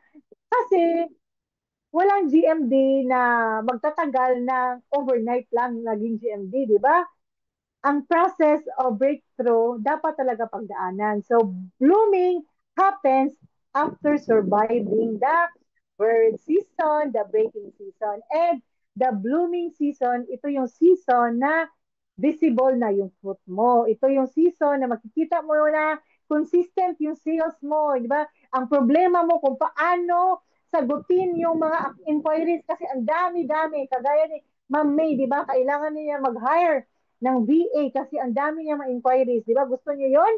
Kasi walang GMD na magtatagal na overnight lang naging GMD, di ba? Ang process of breakthrough dapat talaga pagdaanan. So, blooming happens after surviving the bird season, the breaking season, and the blooming season, ito yung season na visible na yung fruit mo. Ito yung season na makikita mo na consistent yung sales mo, di ba? Ang problema mo kung paano sagutin yung mga inquiries kasi ang dami-dami, kagaya ni Ma'am May, di ba? Kailangan niya mag-hire ng VA kasi ang dami niya mga inquiries, di ba? Gusto niyo yon?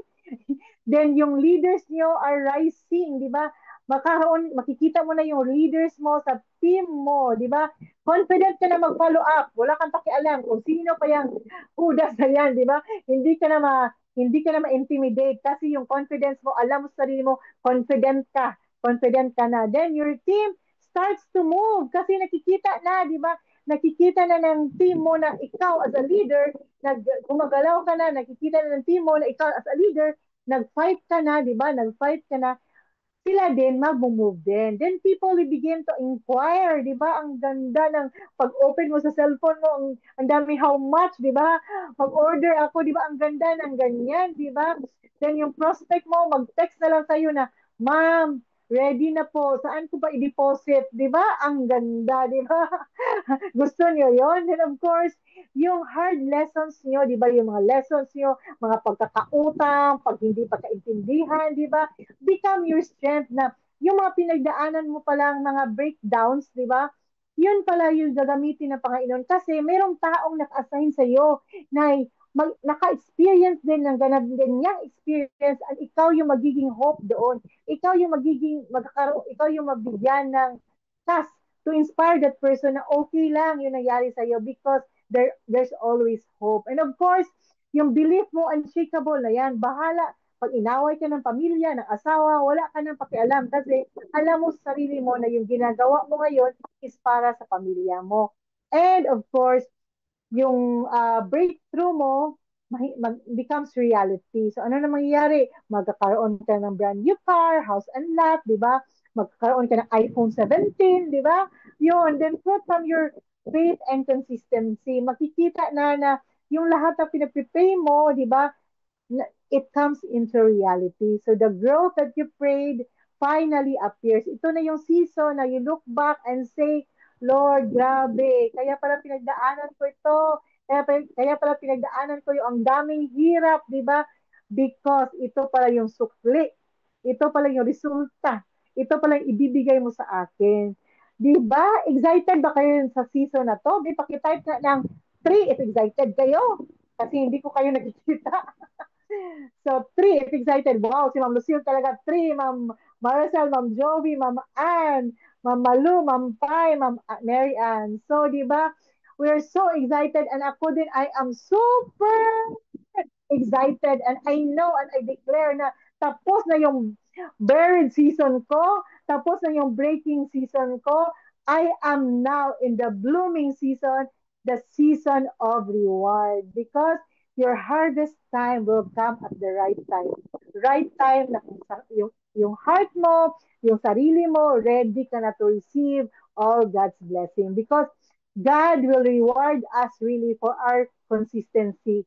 Then yung leaders niyo are rising, di ba? Makikita mo na yung leaders mo sa team mo, di ba? Confident ka na mag-follow up. Wala kang pakialam kung sino pa yung hudas na yan, di ba? Hindi ka na ma-intimidate kasi yung confidence mo, alam mo sa sarili mo, confident ka na. Then your team starts to move kasi nakikita na, di ba? Nakikita na ng team mo na ikaw as a leader, gumagalaw ka na, nakikita na ng team mo na ikaw as a leader, nag-fight ka na, di ba? Nag-fight ka na, sila din mag-move din. Then people will begin to inquire, di ba? Ang ganda ng pag-open mo sa cellphone mo, ang dami how much, di ba? Mag-order ako, di ba? Ang ganda ng ganyan, di ba? Then yung prospect mo, mag-text na lang sa'yo na, Ma'am, ready na po. Saan ko ba i-deposit? Di ba? Ang ganda, di ba? Gusto niyo yon? Then of course, yung hard lessons niyo, di ba? Yung mga lessons niyo, mga pagkakautang, pag hindi pagkaintindihan, di ba? Become your strength na yung mga pinagdaanan mo palang mga breakdowns, di ba? Yun pala yung gagamitin ng Panginoon kasi mayroong taong naka-assign sa iyo na naka-experience din ng ganyang experience at ikaw yung magiging hope doon. Ikaw yung magiging magkakaroon, ikaw yung mabigyan ng task to inspire that person na okay lang yung nangyari sa iyo because there's always hope. And of course, yung belief mo unshakable na yan. Bahala pag inaway ka ng pamilya, ng asawa, wala ka nang pakialam kasi alam mo sa sarili mo na yung ginagawa mo ngayon is para sa pamilya mo. And of course, yung breakthrough mo becomes reality. So ano na mangyayari? Magkakaroon ka ng brand new car, house and lot, di ba? Magkakaroon ka ng iPhone 17, di ba? Yun, then fruit from your faith and consistency. Makikita na yung lahat na pinag-prepare mo, di ba? It comes into reality. So the growth that you prayed finally appears. Ito na yung season na you look back and say, Lord, grabe, kaya pala pinagdaanan ko ito. Kaya pala pinagdaanan ko yung ang daming hirap, di ba? Because ito pala yung sukli. Ito pala yung resulta. Ito pala yung ibibigay mo sa akin. Di ba? Excited ba kayo sa season na to? Di, pakitype na ng 3 if excited kayo. Kasi hindi ko kayo nakikita. So, three, if excited. Wow, si Ma'am Lucille talaga. Three, Ma'am Maricel, Ma'am Jovi, Ma'am Ann, Ma'am Malu, Ma'am Pai, Ma'am Mary Ann. So, di ba, we're so excited and ako din, I am super excited and I know and I declare na tapos na yung buried season ko, tapos na yung breaking season ko, I am now in the blooming season, the season of reward because your harvest time will come at the right time. Right time na yung heart mo, yung sarili mo, ready ka na to receive all God's blessing because God will reward us really for our consistency.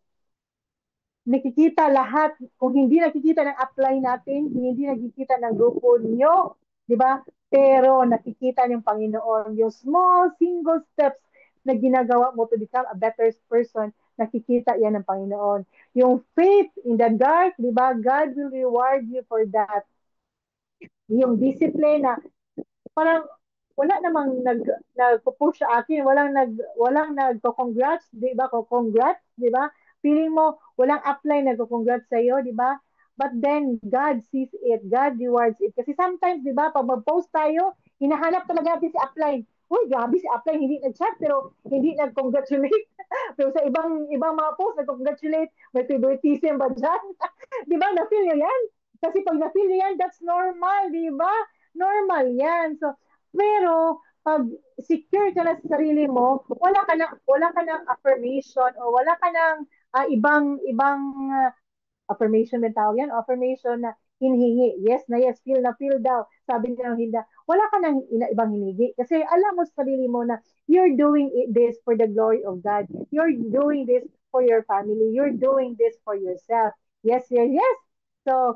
Nakikita lahat, kung hindi nakikita ng apply natin, hindi nakikita ng grupo niyo, di ba? Pero nakikita ng Panginoon yung small single steps na ginagawa mo to become a better person, nakikita yan ng Panginoon. Yung faith in the dark, di ba? God will reward you for that. Yung discipline na parang wala namang nagpo-push sa akin, walang nagko-congrats, 'di ba? Congrats, 'di ba? Feeling mo walang apply nagko-congrats sa iyo, 'di ba? But then God sees it, God rewards it. Kasi sometimes, 'di ba, pag mag-post tayo, hinahanap talaga natin si upline. Uy, grabe si upline, hindi nag-chat pero hindi nag-congratulate. Pero sa ibang mga post, nag-congratulate, may favoritism ba dyan? Di ba, na-feel nyo yan? Kasi pag na-feel nyo yan, that's normal, di ba? Normal yan. So, pero pag secure ka na sa sarili mo, wala ka ng affirmation o wala ka ng ibang affirmation din tawag yan, affirmation na hinihingi. Yes na yes, feel na feel daw. Sabi niya ng Hilda, wala ka nang ibang hinihingi. Kasi alam mo sa sarili mo na you're doing this for the glory of God. You're doing this for your family. You're doing this for yourself. Yes, yes, yes. So,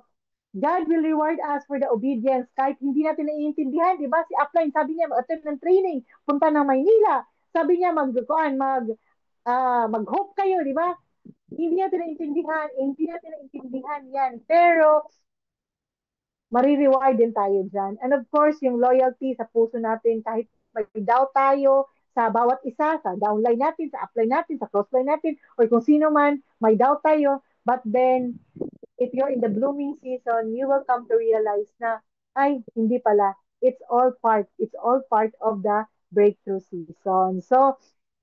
God will reward us for the obedience kahit hindi natin naiintindihan, di ba? Si Upline, sabi niya, mag-attend ng training, punta ng Maynila. Sabi niya, mag-hope kayo, di ba? Hindi natin naiintindihan yan. Pero, marireward din tayo dyan. And of course, yung loyalty sa puso natin, kahit may doubt tayo sa bawat isa, sa downline natin, sa upline natin, sa crossline natin, or kung sino man, may doubt tayo, but then, if you're in the blooming season, you will come to realize na, ay, hindi pala. It's all part of the breakthrough season. So,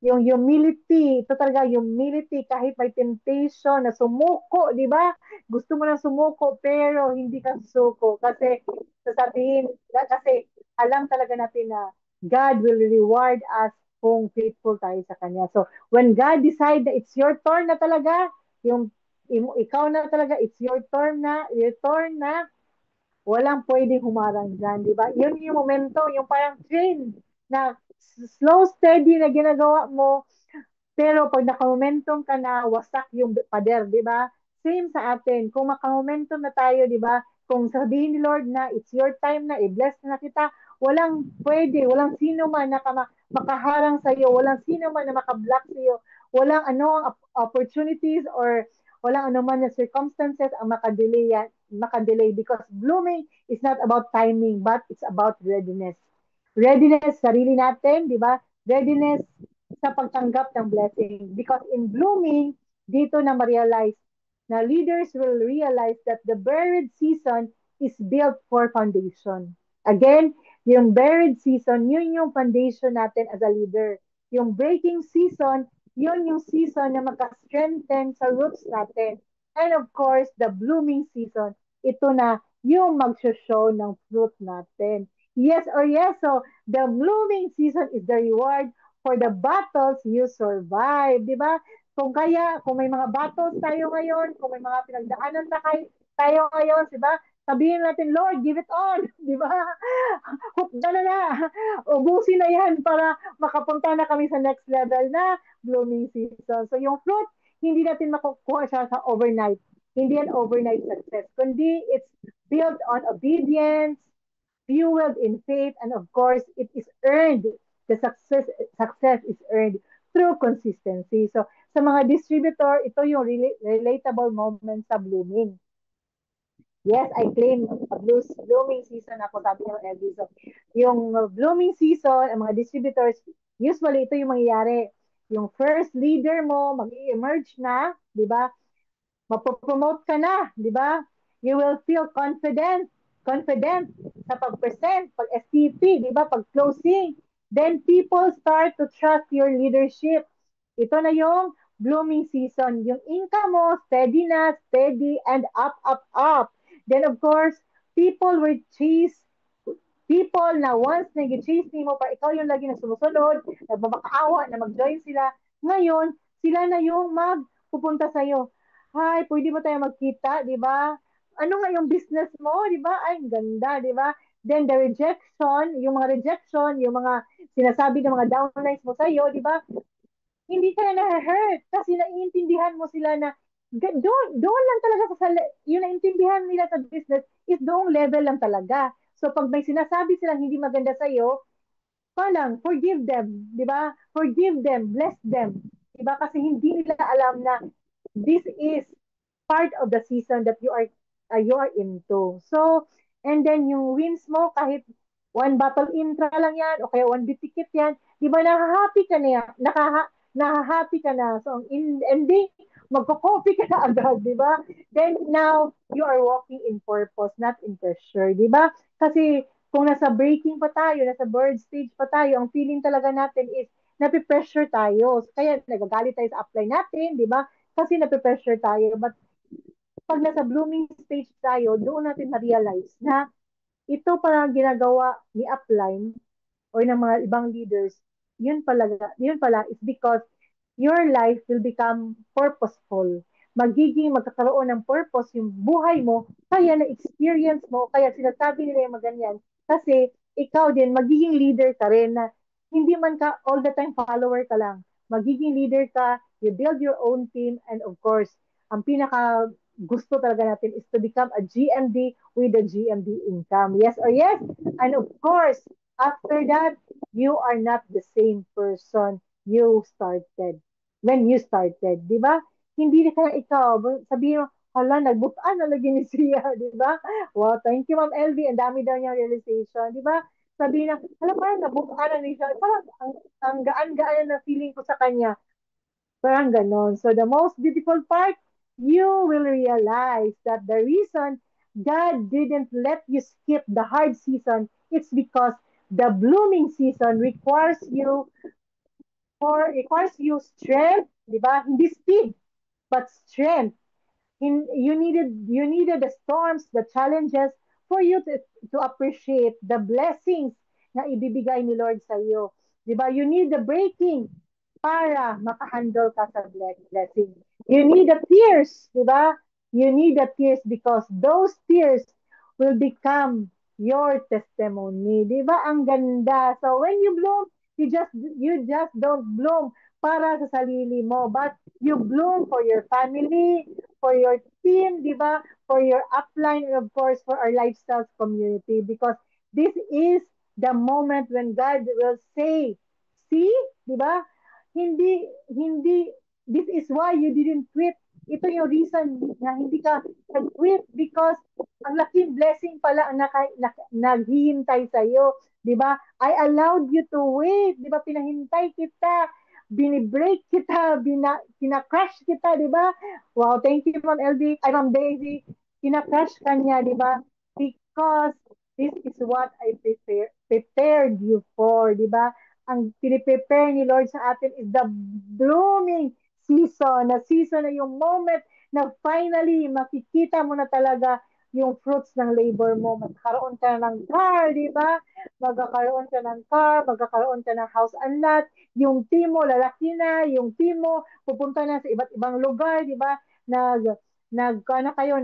yung humility, ito talaga, humility, kahit may temptation na sumuko, di ba? Gusto mo na sumuko, pero hindi ka susuko. Kasi, sasabihin, kasi alam talaga natin na God will reward us kung faithful tayo sa Kanya. So, when God decide na it's your turn na talaga, yung Ikaw na talaga, it's your turn na, walang pwedeng humarang dyan, di ba? Yun yung momento, yung parang train na slow, steady na ginagawa mo, pero pag naka-momentum ka na, wasak yung pader, di ba? Same sa atin. Kung maka-momentum na tayo, di ba? Kung sabihin ni Lord na it's your time na, i-bless na kita, walang pwede, walang sino man na makaharang sa iyo, walang sino man na maka-block sa iyo, walang opportunities or walang anuman na circumstances ang makadelay because blooming is not about timing but it's about readiness. Readiness sarili natin, di ba? Readiness sa pagtanggap ng blessing. Because in blooming, dito na ma-realize na leaders will realize that the buried season is built for foundation. Again, yung buried season, yun yung foundation natin as a leader. Yung breaking season, yun yung season na magka-strengthen sa roots natin. And of course, the blooming season, ito na yung mag-show ng fruit natin. Yes or yes, so the blooming season is the reward for the battles you survive, di ba? Kung may mga battles tayo ngayon, kung may mga pinagdaanan tayo ngayon, di ba? Sabihin natin, Lord, give it all, di ba? Hukda na, ubusin na yan para makapunta na kami sa next level na blooming season. So yung fruit, hindi natin makukuha siya sa overnight. Hindi yan overnight success, kundi it's built on obedience, fueled in faith, and of course, it is earned. The success is earned through consistency. So, sa mga distributor, ito yung relatable moment sa blooming. Yes, I claim a blooming season ako, sabi ng LB. So, yung blooming season, ang mga distributors, usually ito yung mangyayari. Yung first leader mo, mag-emerge na, di ba? Mapopromote ka na, di ba? You will feel confident sa pag-present, pag-STP, di ba? Pag-closing. Then people start to trust your leadership. Ito na yung blooming season. Yung income mo, steady na, steady, and up, up, up. Then of course, people will chase people na once nag-chase mo pa ikaw yung lagi na sumusunod, nagmamakaawa na mag-join sila. Ngayon, sila na yung magpupunta sa'yo. Hi, pwede ba tayo magkita, di ba? Ano nga yung business mo, di ba? Ay, ang ganda, di ba? Then the rejection, yung mga sinasabi ng mga downlines mo sa'yo, di ba? Hindi ka na hurt kasi naiintindihan mo sila na doon lang talaga yung naiintindihan nila sa business is doong level lang talaga. So pag may sinasabi silang hindi maganda sa iyo, parang forgive them, 'di ba? Forgive them, bless them. 'Di ba? Kasi hindi nila alam na this is part of the season that you are into. So, and then yung wins mo kahit one battle intra lang yan o kaya one big ticket yan, 'di ba nahahappy ka na yan, nahahappy ka na. So, in ending, magko-coffee ka na agad, 'di ba? Then now you are walking in purpose, not in pressure, 'di ba? Kasi kung nasa breaking pa tayo, nasa bird stage pa tayo, ang feeling talaga natin is napipressure tayo. Kaya nagagalit tayo sa upline natin, di ba? Kasi napipressure tayo. But pag nasa blooming stage tayo, doon natin na-realize na ito pala ginagawa ni upline or ng mga ibang leaders, yun pala is because your life will become purposeful. Magkakaroon ng purpose yung buhay mo, kaya na-experience mo, kaya sinasabi nila yung maganyan. Kasi ikaw din, magiging leader ka rin na hindi man ka all the time follower ka lang. Magiging leader ka, you build your own team, and of course, ang pinaka gusto talaga natin is to become a GMD with a GMD income. Yes or yes? And of course, after that, you are not the same person you started when you started, di ba? Hindi ka ikaw, sabihin mo, hala, nagbukaan na lagi ni Sia, di ba? Wow, thank you, Ma'am LV. Ang dami daw niyang realization, di ba? Sabihin na, hala, parang nagbukaan na ni Sia. Parang ang gaan-gaan na feeling ko sa kanya. Parang ganon. So the most beautiful part, you will realize that the reason God didn't let you skip the hard season, it's because the blooming season requires you strength, di ba? Hindi speed, but strength. You needed the storms, the challenges for you to appreciate the blessings na ibibigay ni Lord sa iyo. 'Di ba? You need the breaking para makahandle ka sa blessing. You need the tears, di ba? You need the tears because those tears will become your testimony. Di ba? Ang ganda. So when you bloom, you just don't bloom para sa sarili mo, but you bloom for your family, for your team, di ba? For your upline, and of course, for our lifestyles community. Because this is the moment when God will say, see, di ba? Hindi, this is why you didn't quit. Ito yung reason na hindi ka nag-quit because ang laking blessing pala ang naghihintay sa'yo. Di ba? I allowed you to wait. Di ba? Pinahintay kita. Binibreak kita. Kina-crush kita. Di ba? Wow, thank you, Ma'am LB. Ay, Ma'am Daisy. Kina-crush ka niya. Di ba? Because this is what I prepared you for. Di ba? Ang piniprepare ni Lord sa atin is the blooming season na yung moment na finally makikita mo na talaga yung fruits ng labor mo. Magkakaroon ka ng car, di ba? Magkakaroon ka ng car, magkakaroon ka ng house and lot. Yung team mo, lalaki na, yung team mo, pupunta na sa iba't ibang lugar, di ba? Ano kayo,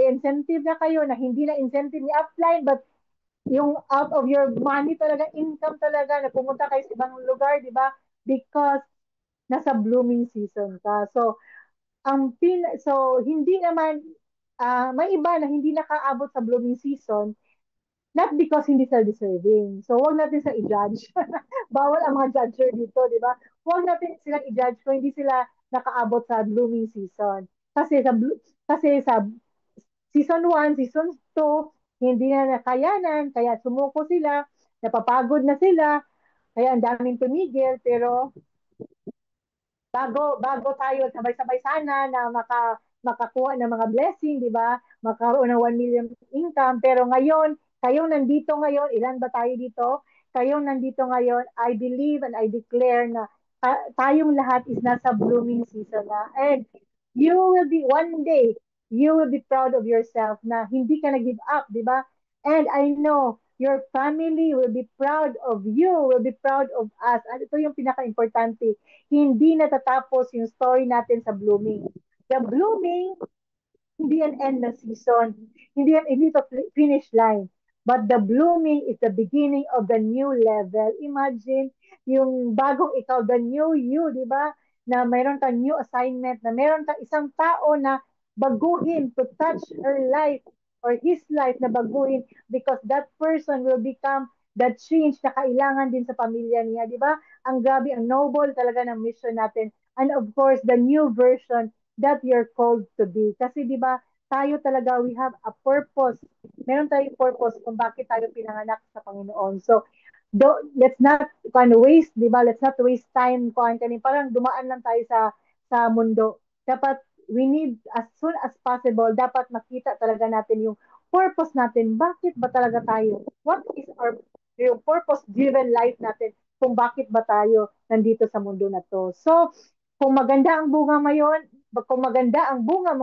incentive na kayo, na hindi na incentive ni upline, but yung out of your money talaga, income talaga, na pumunta kayo sa ibang lugar, di ba? Because nasa blooming season ka. So hindi naman may iba na hindi nakaabot sa blooming season not because hindi sila deserving. So wag natin sila i-judge. Bawal ang mga judger dito, di ba? Wag natin sila i-judge kung hindi sila nakaabot sa blooming season. Kasi sa season 1, season 2, hindi na nakayanan, kaya sumuko sila, napapagod na sila, kaya ang daming tumigil, pero bago tayo sabay-sabay sana na makakuha ng mga blessing, di ba? Makaroon ng 1 million income. Pero ngayon, kayong nandito ngayon, ilan ba tayo dito? Kayong nandito ngayon, I believe and I declare na tayong lahat is nasa blooming season na. And you will be, one day, you will be proud of yourself na hindi ka nag-give up, di ba? And I know your family will be proud of you, will be proud of us. At ito yung pinaka-importante, hindi natatapos yung story natin sa blooming. The blooming, hindi yan end ng season. Hindi to finish line. But the blooming is the beginning of the new level. Imagine, yung bagong ikaw, the new you, di ba? Na mayroon kang new assignment, na mayroon kang isang tao na baguhin to touch her life or his life na baguhin because that person will become the change na kailangan din sa pamilya niya, di ba? Ang grabe, ang noble talaga ng mission natin. And of course, the new version that you're called to be. Kasi di ba, tayo talaga, we have a purpose. Meron tayong purpose kung bakit tayo pinanganak sa Panginoon. So, let's not waste, di ba? Let's not waste time parang dumaan lang tayo sa mundo. Dapat we need as soon as possible, dapat makita talaga natin yung purpose natin. Bakit ba talaga tayo? What is our yung purpose-driven life natin kung bakit ba tayo nandito sa mundo na to. So, kung maganda ang bunga mo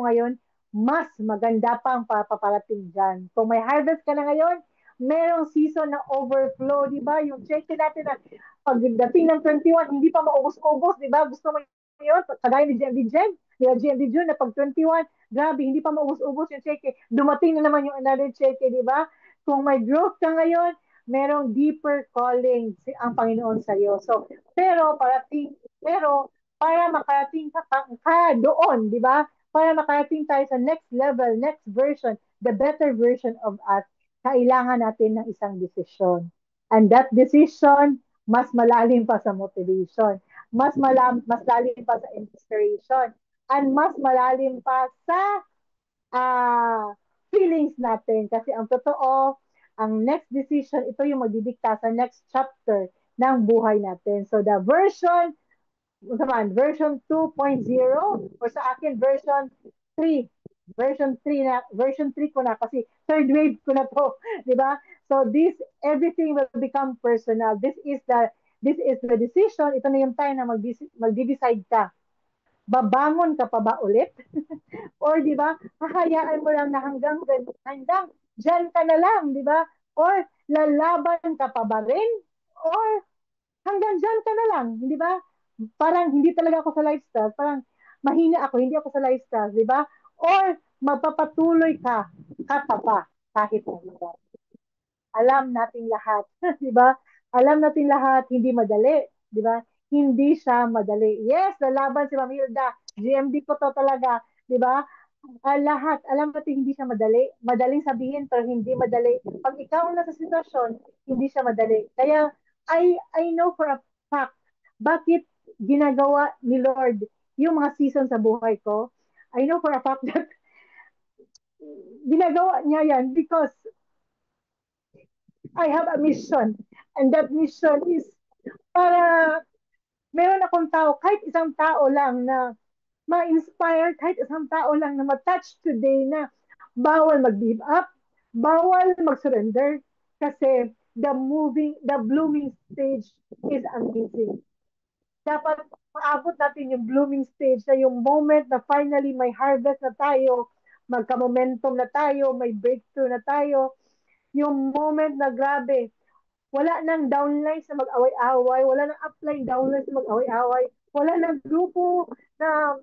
ngayon, mas maganda pa ang papaparating dyan. Kung may harvest ka na ngayon, merong season na overflow, di ba? Yung check natin na pagdating ng 21, hindi pa maubos-ubos, di ba? Gusto mo yun? Kagaya ni GMD Jen, ni GMD June na pag 21, grabe, hindi pa maubos-ubos yung check. Dumating na naman yung another check, di ba? Kung may growth ka ngayon, merong deeper calling ang Panginoon sa iyo. So, pero para makarating ka doon, di ba? Para makarating tayo sa next level, next version, the better version of us, kailangan natin ng isang desisyon. And that decision, mas malalim pa sa motivation, mas lalim pa sa inspiration, and mas malalim pa sa feelings natin. Kasi ang totoo, ang next decision, ito yung magdidikta sa next chapter ng buhay natin. So the version 2.0 or sa akin version 3. Version 3 ko na kasi third wave ko na to, di ba? So everything will become personal. This is the decision. Ito na yung time na magde-decide ka. Babangon ka pa ba ulit? Or di ba, hahayaan mo lang na hanggang dyan ka na lang, di ba? Or lalaban ka pa ba rin? Or hanggang dyan ka na lang, di ba? Parang hindi talaga ako sa lifestyle, parang mahina ako, hindi ako sa lifestyle, di ba? Or magpapatuloy ka pa, kahit mahirap. Alam nating lahat, di ba? Alam nating lahat, hindi madali, di ba? Hindi siya madali. Yes, lalaban si Ma'am Hilda. GMD ko to talaga, di ba? Lahat, alam natin hindi siya madali. Madaling sabihin, pero hindi madali. Pag ikaw ang nasa sitwasyon, hindi siya madali. Kaya, I know for a fact, bakit ginagawa ni Lord yung mga season sa buhay ko. I know for a fact that ginagawa niya yan because I have a mission. And that mission is para meron akong tao, kahit isang tao lang na ma-inspire, kahit isang tao lang na ma-touch today na bawal mag-give up, bawal mag-surrender, kasi the blooming stage is amazing. Dapat maabot natin yung blooming stage na yung moment na finally may harvest na tayo, magka-momentum na tayo, may breakthrough na tayo, yung moment na grabe, wala nang downlines na mag-away-away, wala nang upline downlines na mag-away-away, wala nang grupo na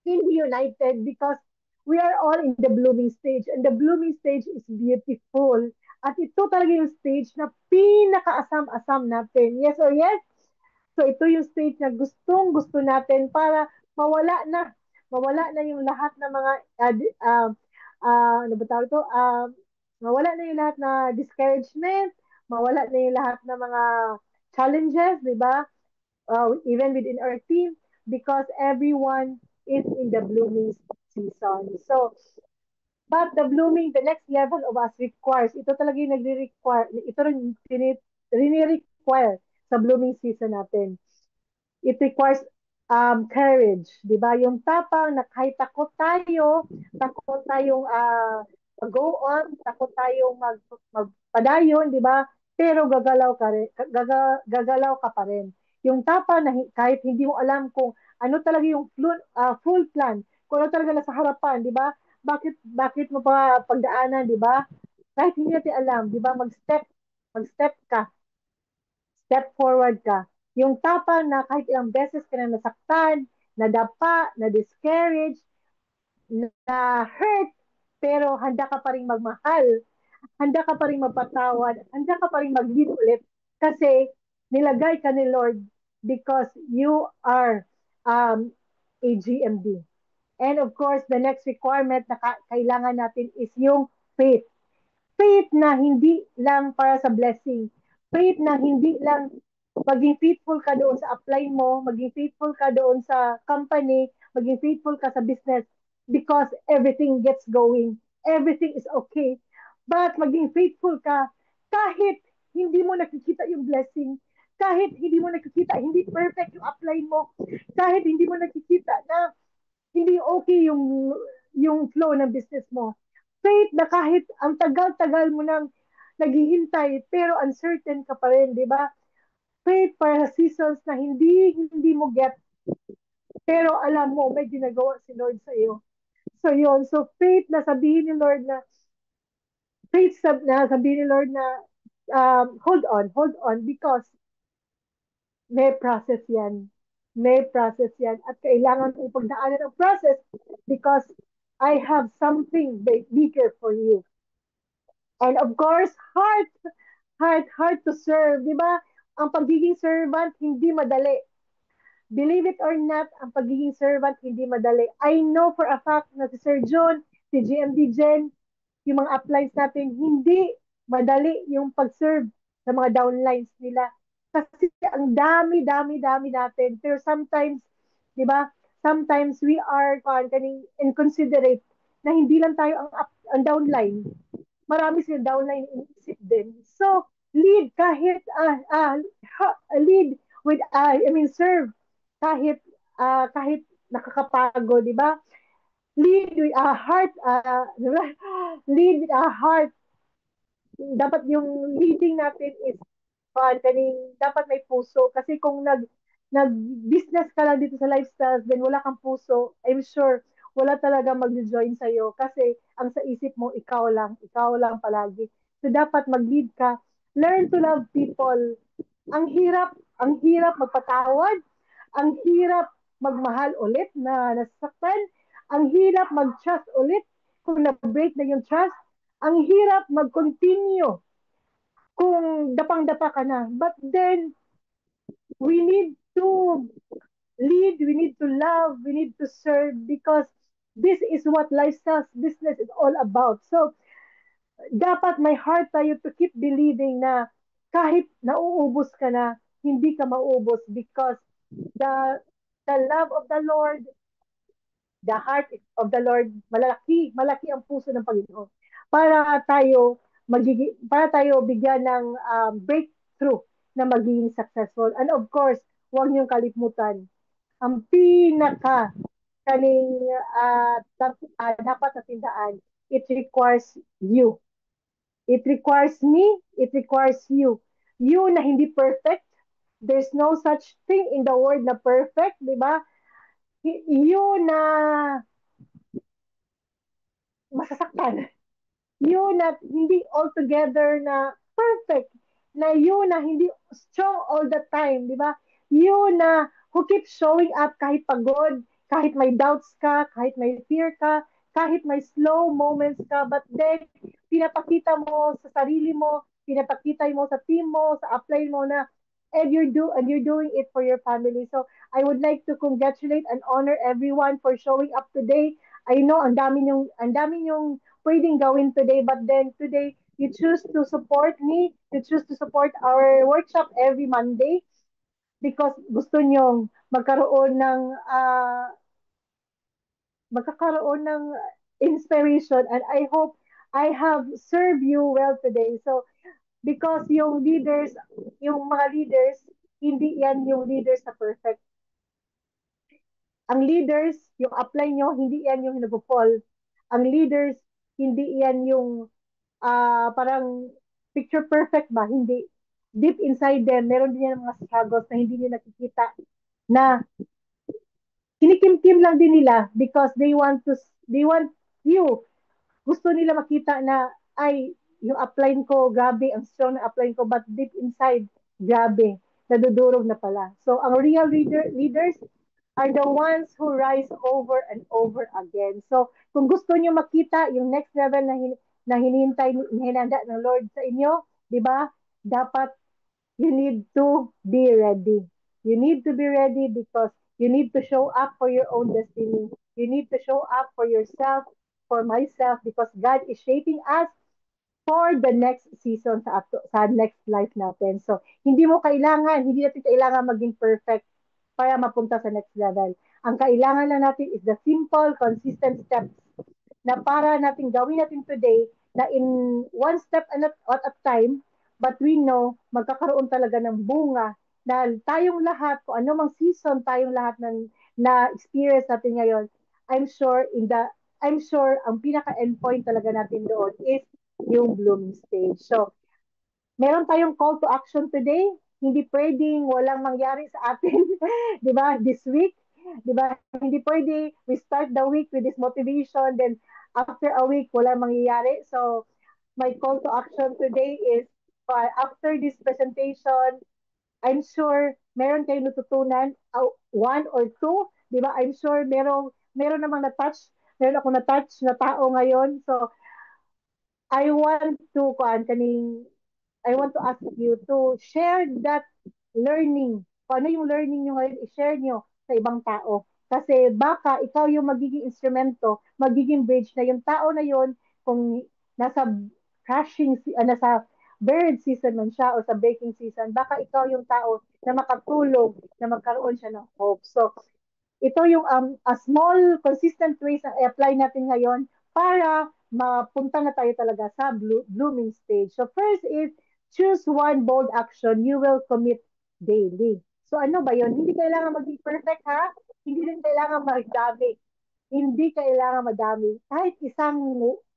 hindi united because we are all in the blooming stage and the blooming stage is beautiful. At ito talaga yung stage na pinakaasam-asam natin. Yes or yes? So ito yung stage na gustong gusto natin para mawala na. Mawala na yung lahat ng mga ano ba tawag ito? Mawala na yung lahat na discouragement, mawala na yung lahat ng mga challenges, di ba? Even within our team, because everyone is in the blooming season. So, but the blooming, the next level of us requires, ito talaga yung nagre-require, ito rin rini-require sa blooming season natin. It requires courage, di ba? Yung tapang na kahit takot tayong go on, takot tayong magpadayon, di ba? Pero gagalaw ka pa rin. Yung tapang na kahit hindi mo alam kung ano talaga yung full plan, kung ano talaga nasa harapan, di ba? Bakit mo pa pagdaanan, di ba? Kahit hindi natin alam, di ba? Mag-step ka, step forward ka. Yung tapang na kahit ilang beses ka na nasaktan, nadapa, na-discourage, na-hurt, pero handa ka pa rin magmahal, handa ka pa rin magpatawad, handa ka pa rin mag-lead ulit kasi nilagay ka ni Lord because you are a GMD. And of course, the next requirement na kailangan natin is yung faith. Faith na hindi lang para sa blessing. Faith na hindi lang maging faithful ka doon sa upline mo, maging faithful ka doon sa company, maging faithful ka sa business because everything gets going. Everything is okay. But maging faithful ka kahit hindi mo nakikita yung blessing, kahit hindi mo nakikita, hindi perfect yung upline mo, kahit hindi mo nakikita na hindi okay yung flow ng business mo. Faith na kahit ang tagal-tagal mo nang naghihintay pero uncertain ka pa rin, di ba? Faith para sa seasons na hindi mo get pero alam mo may ginagawa si Lord sa iyo. So yun, so faith na sabihin ni Lord na sabihin ni Lord na hold on because may process yan. May process yan. At kailangan mong pagdaanan ang process because I have something bigger for you. And of course, heart to serve. Di ba? Ang pagiging servant, hindi madali. Believe it or not, ang pagiging servant, hindi madali. I know for a fact na si Sir John, si GMD Jen, yung mga uplines natin, hindi madali yung pag-serve sa mga downlines nila. Kasi ang dami natin. Pero sometimes, di ba, sometimes we are kaning inconsiderate na hindi lang tayo ang downline. Marami silang downline inisip din. So, lead kahit, lead with, serve kahit nakakapagod, di ba? Lead with a heart, lead with a heart. Dapat yung leading natin is dapat may puso kasi kung nag-business ka lang dito sa lifestyle then wala kang puso, I'm sure wala talaga mag-join sa iyo kasi ang sa isip mo ikaw lang palagi. So dapat mag-lead ka, learn to love people. Ang hirap magpatawad, ang hirap magmahal ulit na nasaktan. Ang hirap mag-trust ulit kung na-break na yung trust. Ang hirap mag-continue kung dapang-dapa ka na. But then, we need to lead, we need to love, we need to serve because this is what lifestyle business is all about. So, dapat may heart tayo to keep believing na kahit nauubos ka na, hindi ka mauubos because the the love of the Lord, the heart of the Lord, malaki, malaki ang puso ng Panginoon. Para tayo bigyan ng breakthrough na magiging successful. And of course, huwag niyong kalimutan, ang pinaka kaning dapat na tindaan, it requires you. It requires me, it requires you. You na hindi perfect. There's no such thing in the world na perfect, di ba? You na masasaktan. You na hindi altogether na perfect. Na you na hindi strong all the time, di ba? You na who keeps showing up kahit pagod, kahit may doubts ka, kahit may fear ka, kahit may slow moments ka, but then pinapakita mo sa sarili mo, pinapakita mo sa team mo, sa upline mo na and you're doing it for your family. So I would like to congratulate and honor everyone for showing up today. I know ang dami yung pwedeng gawin today, but then today you choose to support me, you choose to support our workshop every Monday because gusto nyong magkakaroon ng inspiration, and I hope I have served you well today. So because yung mga leaders, hindi yan yung leaders na perfect. Ang leaders, yung apply nyo, hindi yan yung nag-fall. Ang leaders, hindi yan yung parang picture perfect ba? Hindi. Deep inside them, meron din yan mga struggles na hindi nyo nakikita na kinikimkim lang din nila because they want you. Gusto nila makita na, ay, yung upline ko, grabe, ang strong na upline ko, but deep inside, grabe, nadudurog na pala. So, ang real leaders are the ones who rise over and over again. So, kung gusto niyo makita yung next level na hinihintay, hinanda ng Lord sa inyo, di ba? Dapat you need to be ready. You need to be ready because you need to show up for your own destiny. You need to show up for yourself, for myself, because God is shaping us for the next season sa next life natin. So, hindi natin kailangan maging perfect para mapunta sa next level. Ang kailangan lang natin is the simple, consistent steps na para natin gawin natin today na in one step at a time, but we know magkakaroon talaga ng bunga na tayong lahat, kung ano mang season tayong lahat na experience natin ngayon, I'm sure I'm sure ang pinaka endpoint talaga natin doon is yung blooming stage. So, meron tayong call to action today. Hindi pwedeng walang mangyari sa atin, 'di ba? This week, 'di ba? Hindi pwede we start the week with this motivation, then after a week walang mangyayari. So, my call to action today is after this presentation, I'm sure meron kayong natutunan, one or two, 'di ba? I'm sure meron namang meron ako na-touch na tao ngayon. So, I want to I want to ask you to share that learning. Kung ano yung learning nyo ngayon, i-share nyo sa ibang tao. Kasi baka ikaw yung magiging instrumento, magiging bridge na yung tao na yun, kung nasa nasa bird season man siya o sa baking season, baka ikaw yung tao na makatulong na magkaroon siya ng hope. So, ito yung a small, consistent ways na i-apply natin ngayon para mapunta na tayo talaga sa blooming stage. So first is, choose one bold action you will commit daily. So ano ba yun? Hindi kailangan maging perfect ha? Hindi rin kailangan magdami. Hindi kailangan madami. Kahit isang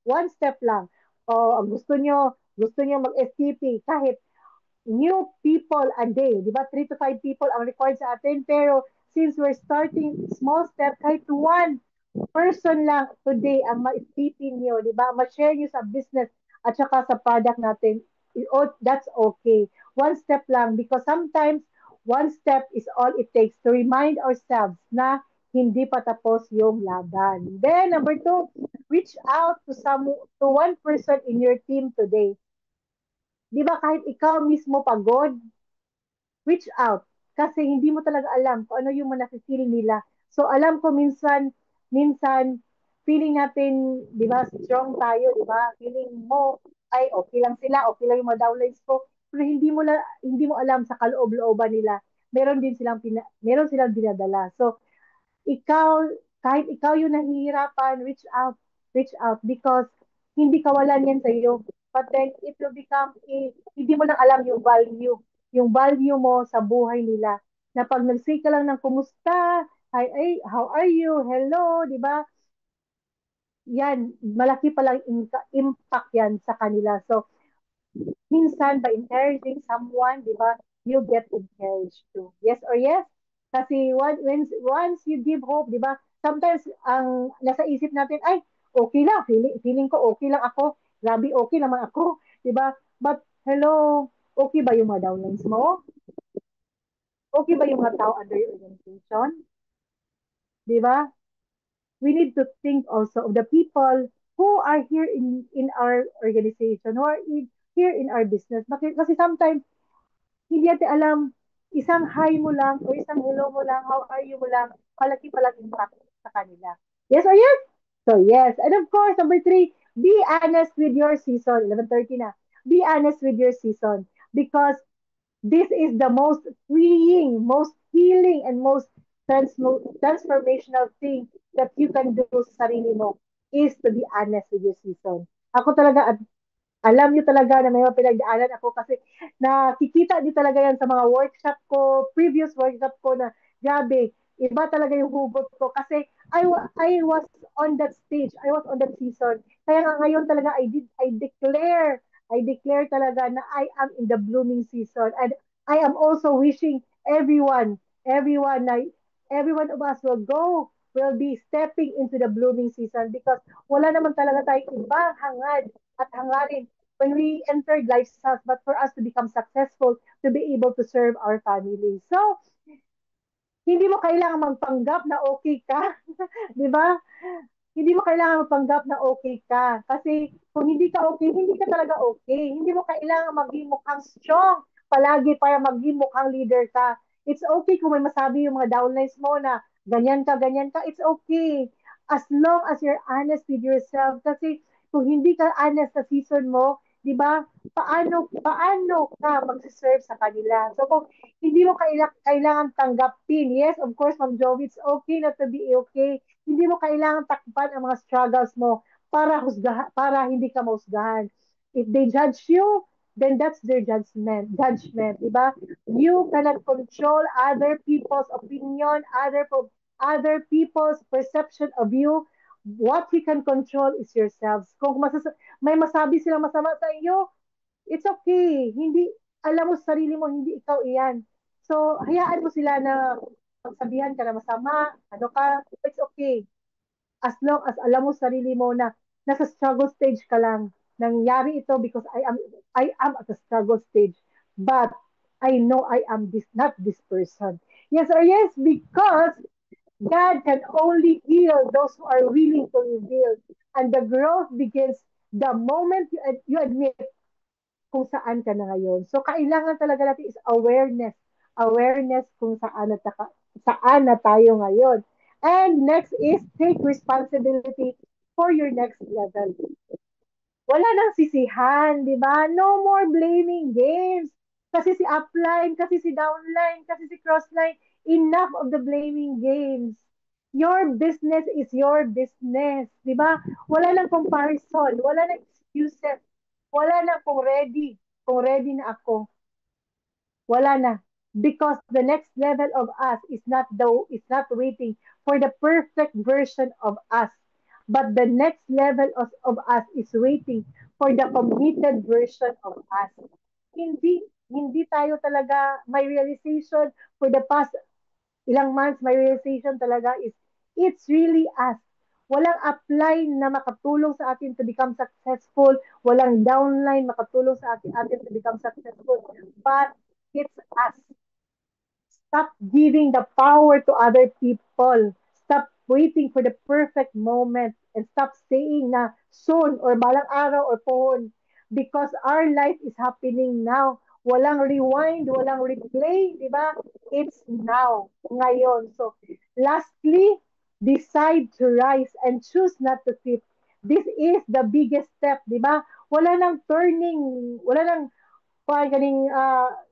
one step lang. O gusto nyo mag-STP, kahit new people a day. Di ba? 3 to 5 people ang required sa atin. Pero since we're starting small step, kahit one person lang today ang ma-STP nyo, di ba? Ma-share nyo sa business at saka sa product natin, oh, that's okay. One step lang because sometimes One step is all it takes to remind ourselves na hindi pa tapos yung laban. Then, number two, reach out to one person in your team today. Di ba kahit ikaw mismo pagod, reach out. Kasi hindi mo talaga alam kung ano yung mga nafe-feel nila. So alam ko minsan, feeling natin, di ba, strong tayo, di ba? Feeling mo, ay, okay lang sila, okay lang yung mga downlines ko. Pero hindi mo alam sa kaloob-looban nila, meron silang dinadala. So ikaw, kahit ikaw yung nahihirapan, reach out because hindi kawalan yan sa iyo. But then it will become hindi mo nang alam yung value mo sa buhay nila. Na pag nag-say ka lang ng kumusta, ay, how are you, hello, di ba? Yan, malaki palang impact yan sa kanila. So, minsan by encouraging someone, di ba, you get encouraged too. Yes or yes? Kasi once you give hope, di ba, sometimes ang nasa isip natin, ay, okay lang, feeling ko okay lang ako, grabe okay naman ako, di ba? But, hello, okay ba yung mga downlines mo? Okay ba yung mga tao under your organization? Di ba? We need to think also of the people who are here in our organization, who are here in our business. Kasi sometimes, hindi natin alam, isang hi mo lang o isang hello mo lang, how are you mo lang, palaki palang impact sa kanila. Yes or yes? So yes. And of course, number three, be honest with your season. 11:30 na. Be honest with your season because this is the most freeing, most healing, and most transformational thing that you can do sa sarili mo is to be honest with your season. Ako talaga, alam niyo talaga na may mga pinagdaanan ako kasi nakikita niyo talaga yan sa mga workshop ko, previous workshop ko na grabe, iba talaga yung hugot ko kasi I was on that stage, I was on that season. Kaya nga ngayon talaga I declare talaga na I am in the blooming season and I am also wishing everyone na every one of us will be stepping into the blooming season because wala naman talaga tayong ibang hangad at hangarin when we entered lifestyles, but for us to become successful, to be able to serve our family. So, hindi mo kailangan magpanggap na okay ka, di ba? Hindi mo kailangan magpanggap na okay ka. Kasi kung hindi ka okay, hindi ka talaga okay. Hindi mo kailangan maging mukhang strong palagi para maging mukhang leader ka. It's okay kung may masabi yung mga downlines mo na ganyan ka, it's okay. As long as you're honest with yourself. Kasi kung hindi ka honest sa season mo, di ba, paano ka magsiserve sa kanila? So kung hindi mo kailangan tanggapin, yes, of course, Ma'am Jovi, it's okay not to be okay. Hindi mo kailangan takpan ang mga struggles mo para hindi ka mahusgahan. If they judge you, then that's their judgment, di ba? You cannot control other people's opinion, other people's perception of you. What you can control is yourselves. Kung may masabi silang masama sa iyo, it's okay. Hindi, alam mo sa sarili mo, hindi ikaw iyan. So, hayaan mo sila na pagsabihan ka na masama, ano ka, it's okay. As long as alam mo sa sarili mo na nasa struggle stage ka lang. Nangyari ito because I am at a struggle stage. But I know I am not this person. Yes or yes, because God can only heal those who are willing to reveal. And the growth begins the moment you admit kung saan ka na ngayon. So, kailangan talaga natin is awareness. Awareness kung saan na tayo ngayon. And next is take responsibility for your next level. Wala nang sisihan, di ba? No more blaming games. Kasi si upline, kasi si downline, kasi si crossline. Enough of the blaming games. Your business is your business. Di ba? Wala nang comparison. Wala nang excuses. Wala na kung ready. Kung ready na ako. Wala na. Because the next level of us is not waiting for the perfect version of us. But the next level of us is waiting for the committed version of us. Hindi tayo talaga may realization for the past ilang months, my realization talaga is it's really us. Walang upline na makatulong sa atin to become successful. Walang downline makatulong sa atin to become successful. But it's us. Stop giving the power to other people. Stop waiting for the perfect moment and stop saying na soon or balang araw or pohon because our life is happening now. Walang rewind, walang replay, di ba? It's now, ngayon. So, lastly, decide to rise and choose not to quit. This is the biggest step, di ba? Wala nang turning, wala nang parang ganing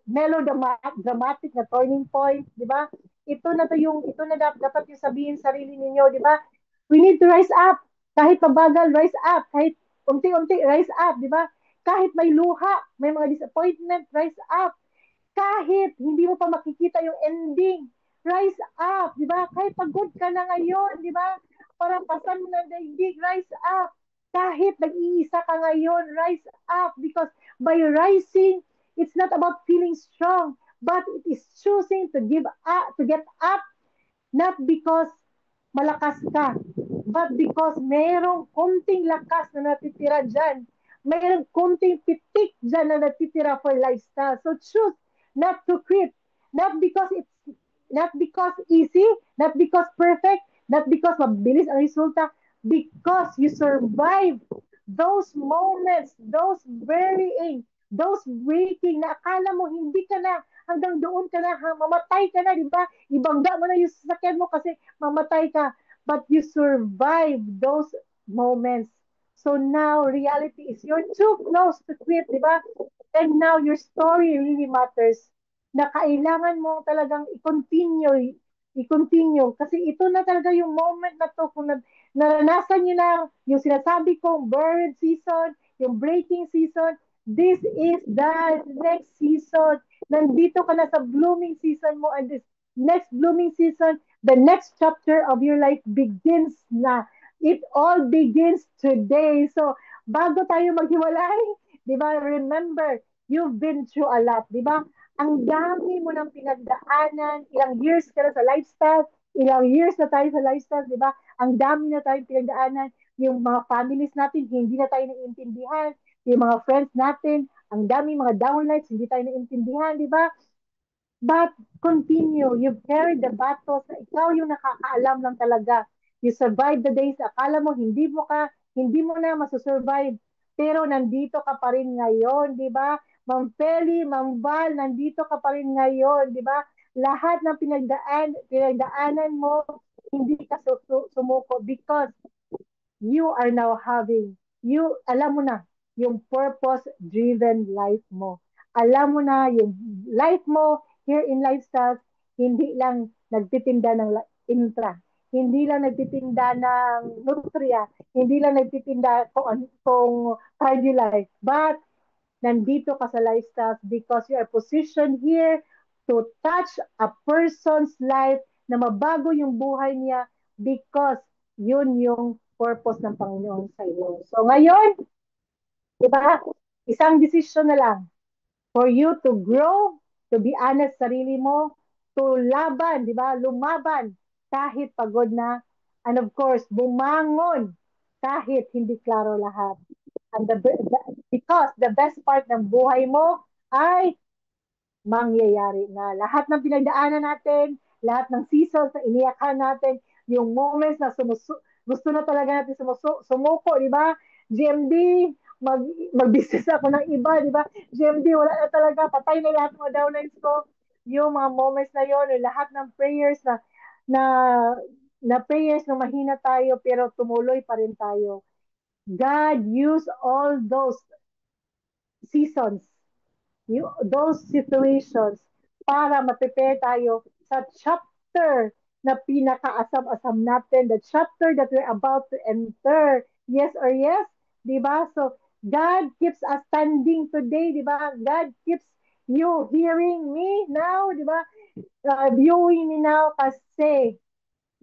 melodramatic na turning point, di ba? Ito na dapat yung sabihin sa sarili ninyo, di ba? We need to rise up. Kahit mabagal, rise up. Kahit unti-unti, rise up, di ba? Kahit may luha, may mga disappointment, rise up. Kahit hindi mo pa makikita yung ending, rise up, di ba? Kahit pagod ka na ngayon, di ba? Parang pasan mo na daigdig, rise up. Kahit nag-iisa ka ngayon, rise up because by rising, it's not about feeling strong, but it is choosing to give up, to get up, not because malakas ka, but because merong konting lakas na natitira dyan. Merong konting pitik dyan na natitira for lifestyle. So choose not to quit. Not because it's not because easy, not because perfect, not because mabilis ang resulta, because you survive those moments, those varying, those breaking na akala mo hindi ka na, hanggang doon ka na, mamatay ka na, di ba? Ibangga mo na yung sasakyan mo kasi mamatay ka. But you survive those moments. So now reality is you're too close to quit, di ba? And now your story really matters na kailangan mo talagang i-continue kasi ito na talaga yung moment na to kung naranasan nyo na yung sinasabi kong bird season, yung breaking season, this is the next season. Nandito ka na sa blooming season mo and this next blooming season, the next chapter of your life begins na. It all begins today. So, bago tayo maghiwalay, di ba, remember, you've been through a lot, di ba? Ang dami mo ng pinagdaanan, ilang years ka na sa lifestyle, ilang years na tayo sa lifestyle, di ba? Ang dami na tayong pinagdaanan, yung mga families natin, hindi na tayo naiintindihan, yung mga friends natin, ang dami mga downlights, hindi tayo naiintindihan, di ba? But continue. You've carried the battles na ikaw yung nakakaalam lang talaga. You survived the days. Akala mo hindi mo na masusurvive. Pero nandito ka pa rin ngayon, di ba? Ma'am Feli, Ma'am Val, nandito ka pa rin ngayon, di ba? Lahat ng pinagdaanan mo, hindi ka sumuko because you are now having, alam mo na, yung purpose-driven life mo. Alam mo na yung life mo here in Lifestyles, hindi lang nagtitinda ng intra, hindi lang nagtitinda ng nutria, hindi lang nagtitinda kung cardio life, but nandito ka sa Lifestyles because you are positioned here to touch a person's life na mabago yung buhay niya because yun yung purpose ng Panginoon sa iyo. So ngayon, di ba, isang decision na lang for you to grow, to be honest sa sarili mo, to laban, di ba, lumaban kahit pagod na, and of course, bumangon kahit hindi klaro lahat. And because the best part ng buhay mo ay mangyayari na. Lahat ng pinagdaanan natin, lahat ng seasons na iniyakan natin, yung moments na gusto na talaga natin sumuko, di ba? GMD, mag-business ako ng iba, di ba? GMD, wala na talaga, patay na lahat ng mga downlines ko. Yung mga moments na yon, yung lahat ng prayers na na prayers na mahina tayo pero tumuloy pa rin tayo. God used all those seasons those situations para ma-prepare tayo sa chapter na pinakaasam-asam natin, the chapter that we're about to enter. Yes or yes? Di ba? So, God keeps us standing today, di ba? God keeps you hearing me now, di ba? Viewing me now kasi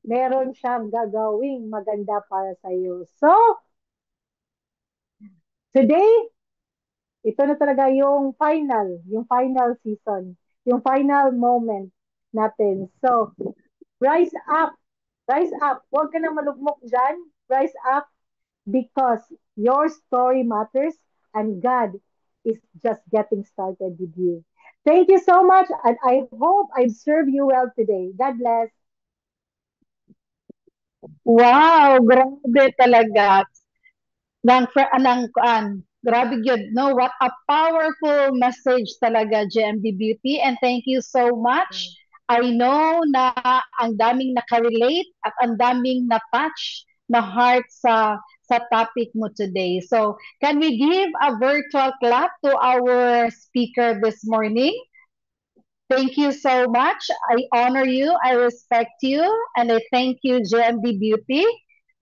meron siyang gagawing maganda para sa iyo. So, today, ito na talaga yung final season, yung final moment natin. So, rise up, rise up. Huwag ka na malugmok dyan. Rise up because your story matters and God is just getting started with you. Thank you so much, and I hope I've served you well today. God bless. Wow, grabe talaga. Grabe yun, no? What a powerful message talaga, GMD Beauty. And thank you so much. I know na ang daming nakarelate at ang daming na-touch na heart sa topic mo today. So, can we give a virtual clap to our speaker this morning? Thank you so much. I honor you, I respect you, and I thank you, JMD Beauty.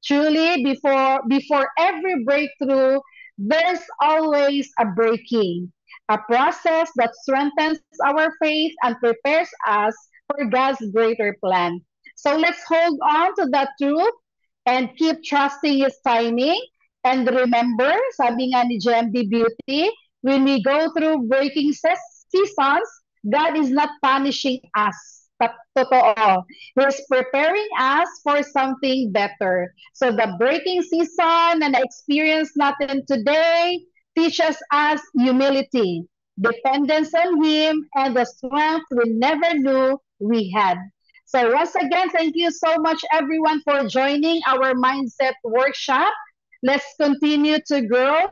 Truly, before every breakthrough, there's always a breaking, a process that strengthens our faith and prepares us for God's greater plan. So let's hold on to that truth and keep trusting His timing. And remember, sabi nga ni GMD Beauty, when we go through breaking seasons, God is not punishing us. Totoo. He's preparing us for something better. So the breaking season and the experience natin today teaches us humility, dependence on Him, and the strength we never knew we had. So once again, thank you so much everyone for joining our mindset workshop. Let's continue to grow,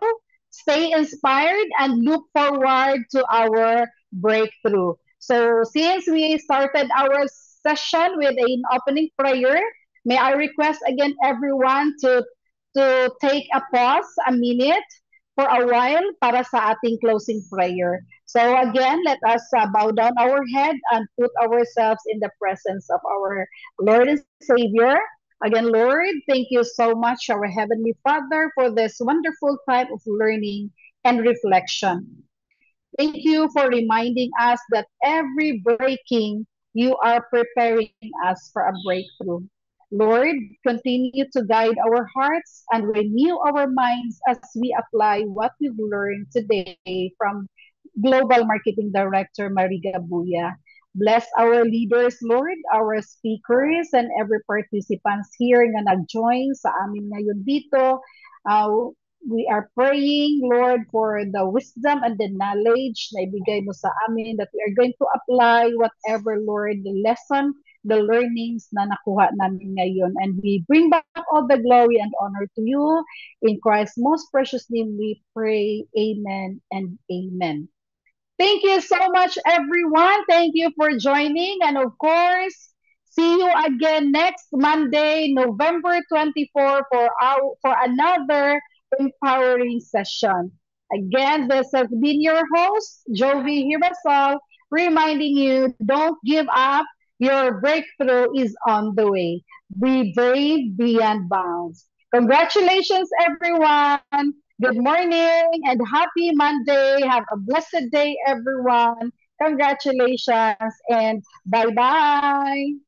stay inspired, and look forward to our breakthrough. So since we started our session with an opening prayer, may I request again everyone to take a pause, a minute, for a while para sa ating closing prayer. So again, let us bow down our head and put ourselves in the presence of our Lord and Savior. Again, Lord, thank you so much, our Heavenly Father, for this wonderful time of learning and reflection. Thank you for reminding us that every breaking, you are preparing us for a breakthrough. Lord, continue to guide our hearts and renew our minds as we apply what we've learned today from Global Marketing Director Mariga Buya. Bless our leaders, Lord, our speakers, and every participants here na nag-join sa amin ngayon dito. We are praying, Lord, for the wisdom and the knowledge na ibigay mo sa amin that we are going to apply whatever, Lord, the lesson, the learnings na nakuha namin ngayon. And we bring back all the glory and honor to you. In Christ's most precious name we pray. Amen and amen. Thank you so much, everyone. Thank you for joining. And of course, see you again next Monday, November 24, for another empowering session. Again, this has been your host, Jovi Hirasol, reminding you don't give up. Your breakthrough is on the way. Be brave beyond bounds. Congratulations, everyone. Good morning and happy Monday. Have a blessed day, everyone. Congratulations and bye bye.